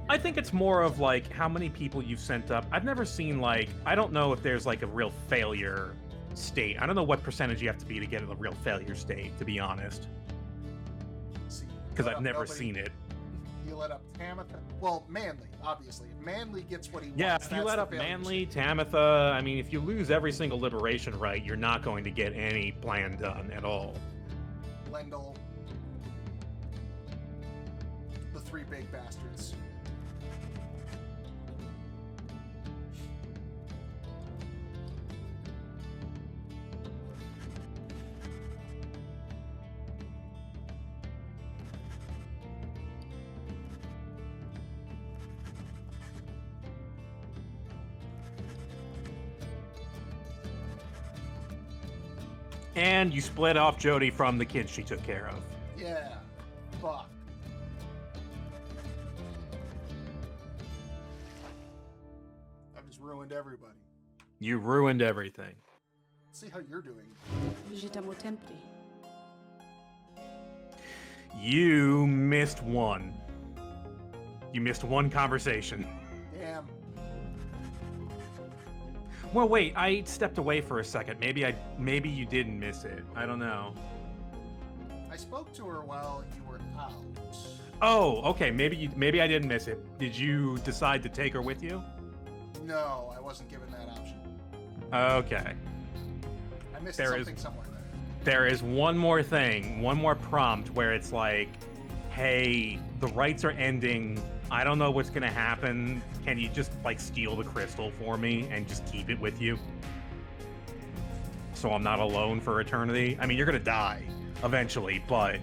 I think it's more of like how many people you've sent up. I've never seen like, I don't know if there's like a real failure state. I don't know what percentage you have to be to get a real failure state, to be honest. Because I've never seen it. You let up Tamitha. Well, Manly, obviously. If Manly gets what he wants. Yeah, if you that's let the up failure Manly, Tamitha, I mean, if you lose every single liberation right, you're not going to get any plan done at all. state. Lendl. The three big bastards. And you split off Jody from the kids she took care of. Yeah. Fuck. I've just ruined everybody. You ruined everything. Let's see how you're doing. Je t'aime templi. You missed one. You missed one conversation. Damn. Well, wait, I stepped away for a second. Maybe you didn't miss it. I don't know. I spoke to her while you were out. Oh, okay. Maybe I didn't miss it. Did you decide to take her with you? No, I wasn't given that option. Okay. I missed There something is- somewhere there. There is one more thing, one more prompt where it's like, hey, the rights are ending. I don't know what's gonna happen. Can you just like steal the crystal for me and just keep it with you? So I'm not alone for eternity. I mean, you're gonna die eventually, but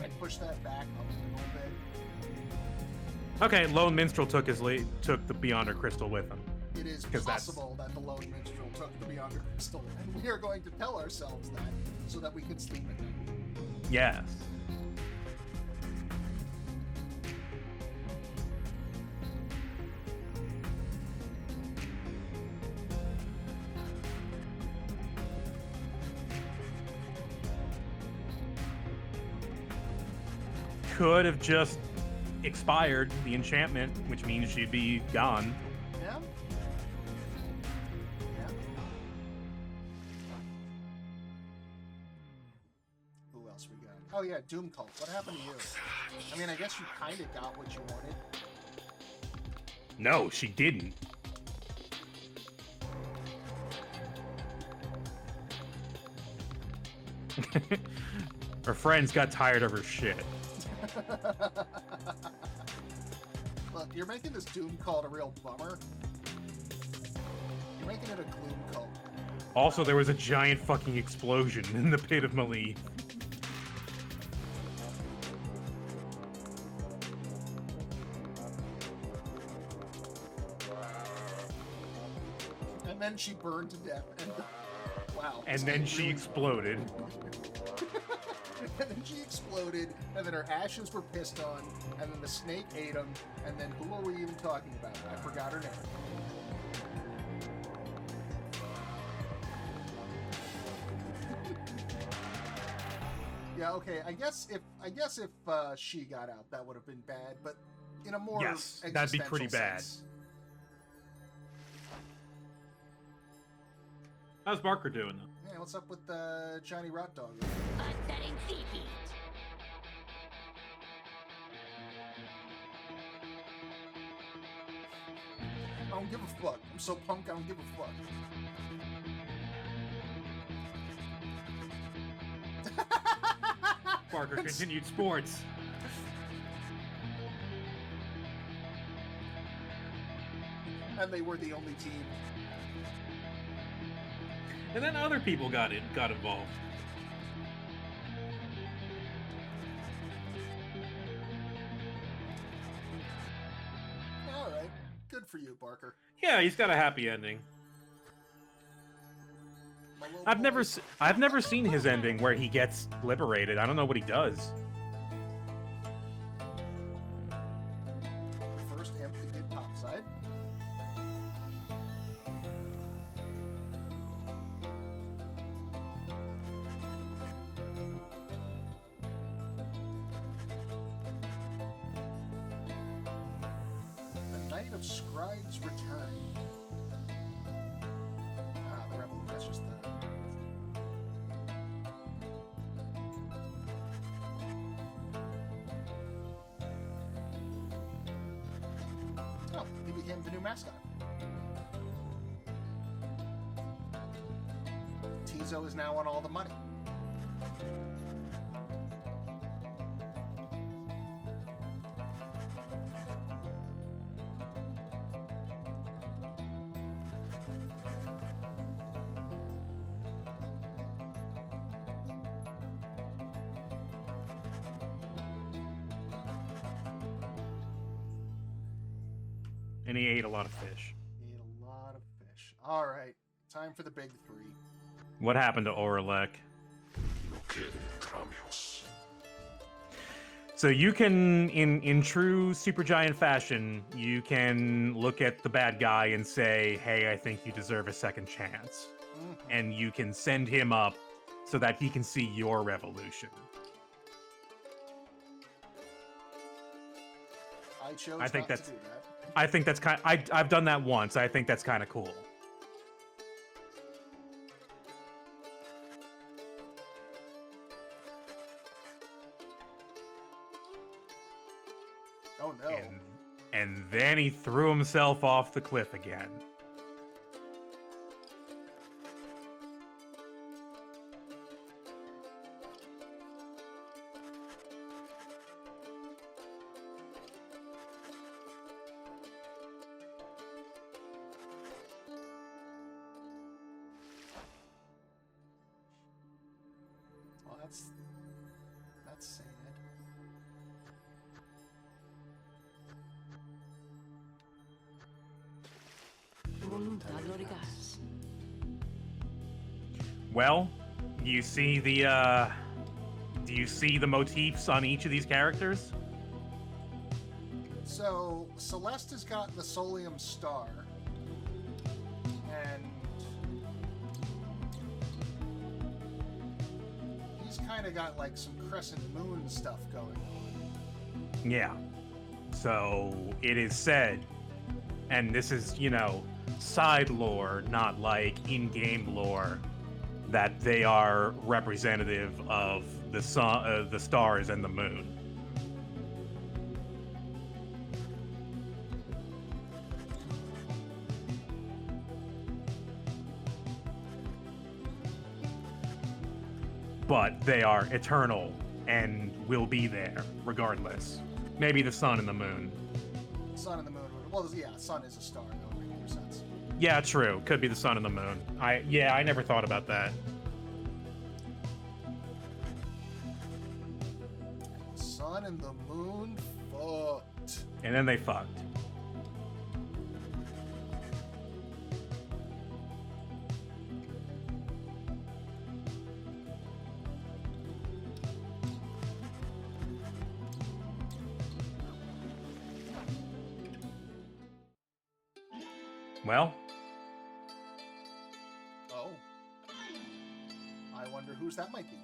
I push that back a little bit. okay. Lone Minstrel took the Beyonder crystal with him. It is 'Cause that's- possible that the lone minstrel took the Beyonder crystal, and we are going to tell ourselves that so that we can sleep at night. Yes. Could have just expired the enchantment, which means she'd be gone. Yeah? Yeah? Who else we got? Oh yeah, Doom Cult. What happened to you? I mean, I guess you kind of got what you wanted. No, she didn't. Her friends got tired of her shit. Look, you're making this Doom Cult a real bummer. You're making it a Gloom Cult. Also, there was a giant fucking explosion in the pit of Mali. And then she burned to death. And wow. And then she exploded. And then she exploded, and then her ashes were pissed on, and then the snake ate them, and then who are we even talking about? I forgot her name. Yeah, okay. I guess if she got out, that would have been bad, but in a more Yes, that'd be pretty bad. sense. How's Barker doing, though? Yeah, what's up with Johnny Rot Dog? I don't give a fuck. I'm so punk, I don't give a fuck. Barker continued sports. And they were the only team. And then other people got involved. Alright. Good for you, Barker. Yeah, he's got a happy ending. My little I've boy. I've never seen his ending where he gets liberated. I don't know what he does. The first imp that did topside. The Knight of Scribe's Return. Ah, the Rebel. That's just the. Oh, he became the new mascot. Tizo is now on all the money. And he ate a lot of fish. He ate a lot of fish. All right, time for the big three. What happened to Oralek? So you can, in true Supergiant fashion, you can look at the bad guy and say, hey, I think you deserve a second chance. Mhm. And you can send him up so that he can see your revolution. I chose I think not that's- to do that. I think that's I've done that once. I think that's kind of cool. Oh no. And then he threw himself off the cliff again. Well, that's sad. Untitled Chapter. Well, do you see the motifs on each of these characters? So, Celeste has got the Solium Star. And he's kind of got like some Crescent Moon stuff going on. Yeah. So it is said, and this is, side lore, not like in-game lore, that they are representative of the sun, the stars, and the moon. But they are eternal and will be there regardless. Maybe the sun and the moon. Sun and the moon. Well, yeah, sun is a star. That would make more sense. Yeah, true. Could be the sun and the moon. I never thought about that. Sun and the moon fucked. And then they fucked. Well, Oh. I wonder whose that might be.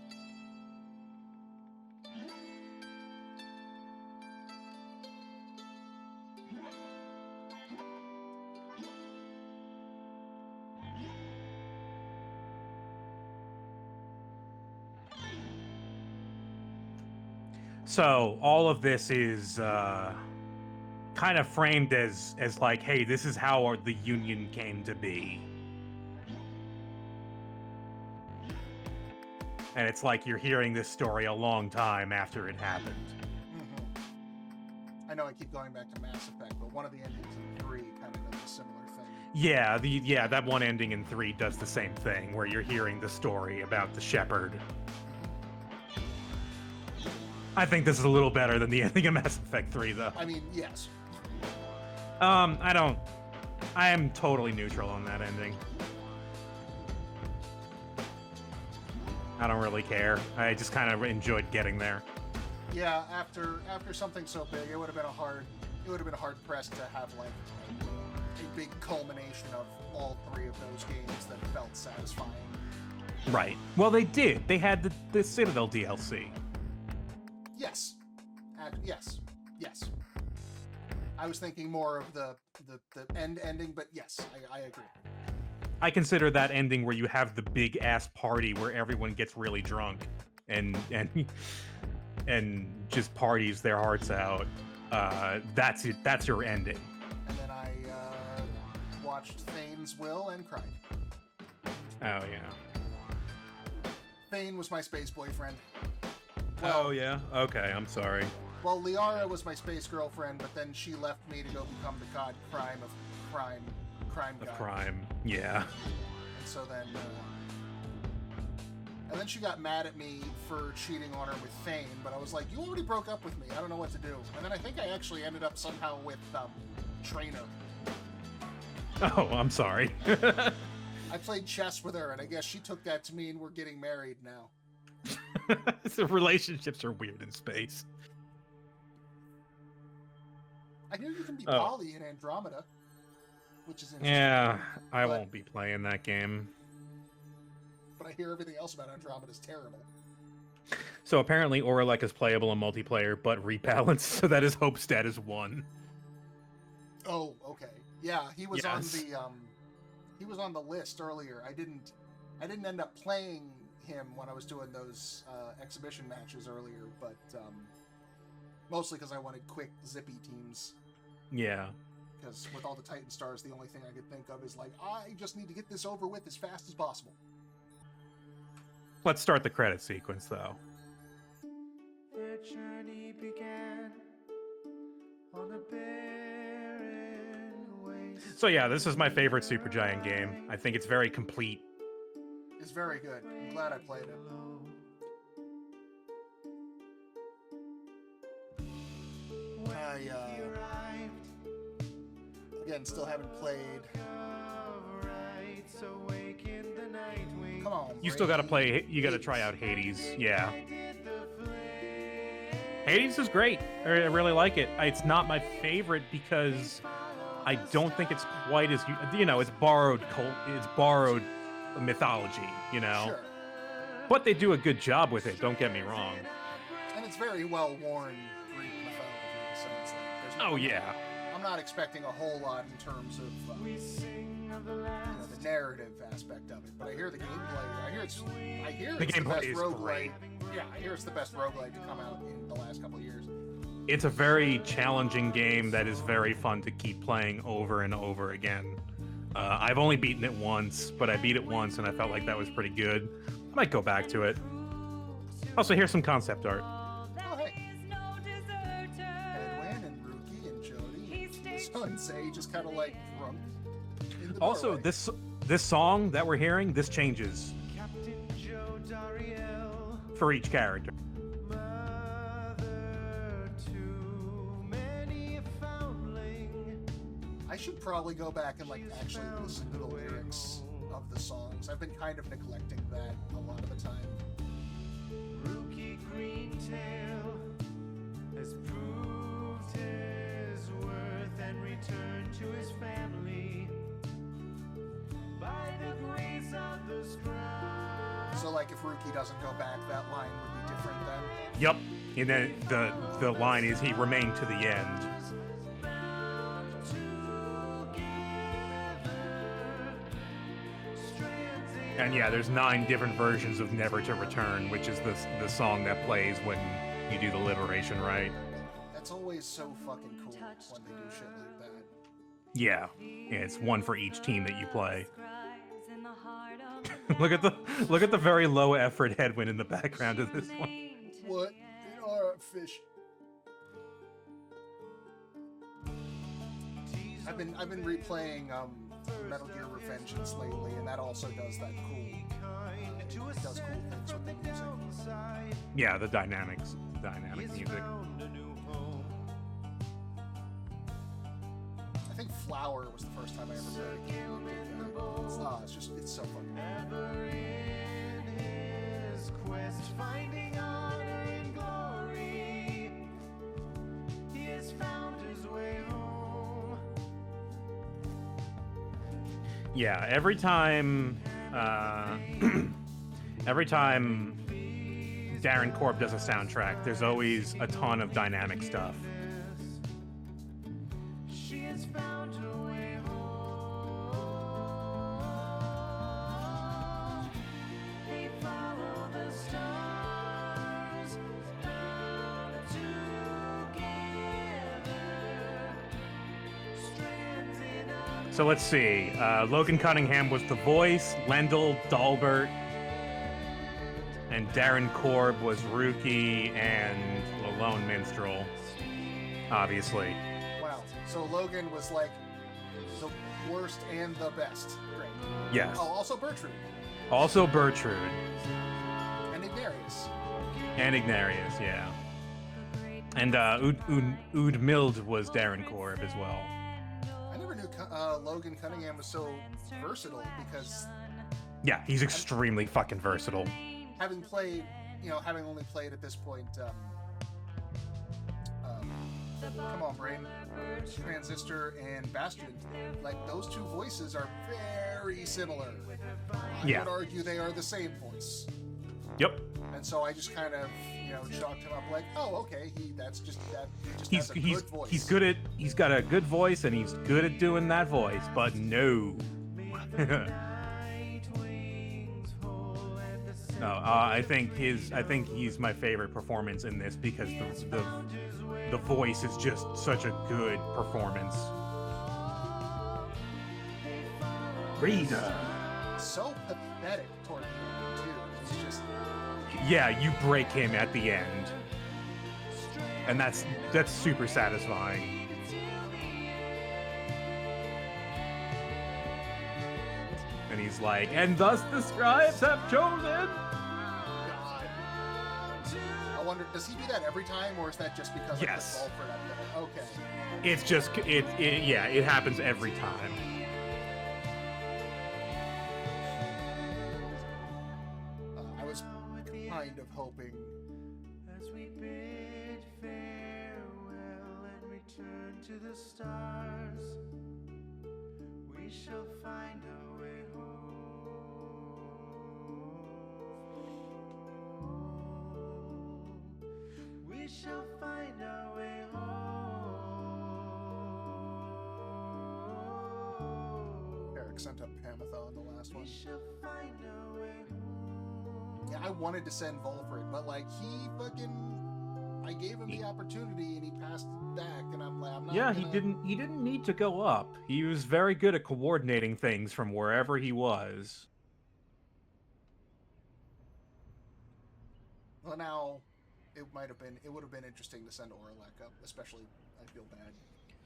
so all of this is kind of framed as like, hey, this is how the Union came to be. And it's like you're hearing this story a long time after it happened. I know I keep going back to Mass Effect, but one of the endings in 3 kind of does a similar thing. Yeah, that one ending in 3 does the same thing, where you're hearing the story about the Shepherd. I think this is a little better than the ending of Mass Effect 3, though. I mean, yes. I am totally neutral on that ending. I don't really care. I just kind of enjoyed getting there. Yeah, after something so big, it would have been hard pressed to have like a big culmination of all 3 of those games that felt satisfying. Right. Well, they did. They had the Citadel DLC. Yes. Yes. I was thinking more of the ending, but yes, I agree. I consider that ending where you have the big ass party where everyone gets really drunk and just parties their hearts out. That's it. That's your ending. And then I watched Thane's Will and cried. Oh yeah. Thane was my space boyfriend. Oh yeah. Okay, I'm sorry. Well, Liara was my space girlfriend, but then she left me to go become the god crime A god. crime. Yeah. And so then, and then she got mad at me for cheating on her with Thane, but I was like, you already broke up with me. I don't know what to do. And then I think I actually ended up somehow with Trainer. Oh, I'm sorry. I played chess with her, and I guess she took that to mean we're getting married now. So relationships are weird in space. I hear you can be poly in Andromeda, which is interesting. Yeah, I won't be playing that game. But I hear everything else about Andromeda is terrible. So apparently Oralek is playable in multiplayer, but rebalanced, so that his hope stat is 1. Oh, okay. Yeah, he was Yes. he was on the list earlier. I didn't end up playing him when I was doing those exhibition matches earlier, but mostly because I wanted quick, zippy teams. Yeah. Because with all the Titan stars, the only thing I could think of is like, I just need to get this over with as fast as possible. Let's start the credit sequence, though. Their journey began on a barren waste. So yeah, this is my favorite Supergiant game. I think it's very complete. It's very good. I'm glad I played it. I again still haven't played lights awake in the night wing. Come on. You still gotta play. You gotta try out Hades. Yeah. Hades is great. I really like it. It's not my favorite because I don't think it's quite as it's borrowed it's borrowed mythology, Sure. But they do a good job with it. Don't get me wrong. And it's very well worn Greek mythology, so it's like there's no, Oh yeah. I'm not expecting a whole lot in terms of the narrative aspect of it, but I hear the gameplay. I hear it's The the gameplay best is roguelite. great. Yeah, I hear it's the best roguelite to come out in the last couple of years. It's a very challenging game that is very fun to keep playing over and over again. I've only beaten it once, but I beat it once and I felt like that was pretty good. I might go back to it. Also, here's some concept art. Oh, hey. Edwin and Rookie and Jody and Sensei just kind of like drunk in the Also, doorway. this song that we're hearing, this changes Captain Joe Dariel, for each character. mother to many a foundling. I should probably go back and like actually listen to the lyrics of the songs. I've been kind of neglecting that a lot of the time. Rookie Greentail has proved his worth and returned to his family by the grace of the scribe. So like if Rookie doesn't go back, that line would be different then. Yep. And then the line is he remained to the end. And yeah, there's 9 different versions of Never to Return, which is the song that plays when you do the liberation rite. That's always so fucking cool when they do shit like that. Yeah. Yeah, it's one for each team that you play. look at the very low effort headwind in the background of this one. What? Alright, fish. I've been replaying Metal Gear Revengeance lately, and that also does that cool. It does cool things with the music. Yeah, the dynamic music. I think Flower was the first time I ever played a game that did that. It's so fucking Ever in his quest, finding honor and glory, he has found his way home. Yeah, every time Darren Korb does a soundtrack, there's always a ton of dynamic stuff. She has found her way home. They follow the stars bound together. Strands in a So let's see. Logan Cunningham was the voice, Lendl, Dalbert, and Darren Korb was Rookie and the Lone Minstrel, obviously. wow. So Logan was like the worst and the best. Great. Yes. Oh, also Bertrude Also Bertrude and Ignarius. and Ignarius, yeah. And Oud Mild was Darren Korb as well. I never knew Logan Cunningham was so versatile because Yeah, he's extremely fucking versatile. having only played at this point, come on, Brain, Transistor and Bastion, like those two voices are very similar. I Yeah. would argue they are the same voice. Yep. And so I just kind of, chalked him up like, oh, okay, he just He's has a good voice. he's got a good voice and he's good at doing that voice, but no. No, I think he's my favorite performance in this because the voice is just such a good performance. Rita. So pathetic toward the end, too. It's just, Yeah, you break him at the end, and that's super satisfying. And he's like, and thus the scribes have chosen. God. I wonder, does he do that every time, or is that just because Yes. of the Volford up there? Okay. It's just it happens every time. kind of hoping. As we bid farewell and return to the stars, we shall find our way home. We shall find our way home. Eric sent up Pamatha on the last one. We shall find our way home. Yeah, I wanted to send Volfred, but like I gave him the opportunity and he passed it back, and I'm like, I'm not. Yeah, gonna... he didn't need to go up. He was very good at coordinating things from wherever he was. Well, now it would have been interesting to send Oralek up, especially. I feel bad.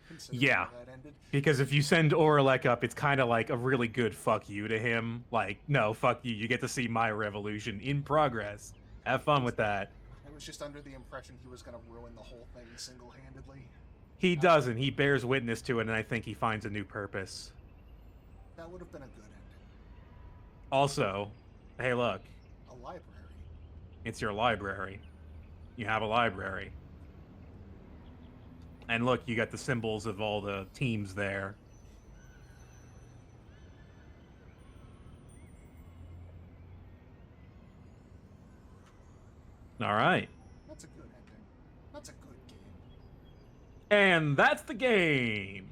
considering Yeah. how that ended. Because if you send Oralek up, it's kind of like a really good fuck you to him. Like, no, fuck you. You get to see my revolution in progress. Have fun with that. I was just under the impression he was going to ruin the whole thing single-handedly. He doesn't. He bears witness to it, and I think he finds a new purpose. That would have been a good ending. Also, hey, look. A library. It's your library. You have a library. And look, you got the symbols of all the teams there. All right. That's a good ending. That's a good game. And that's the game.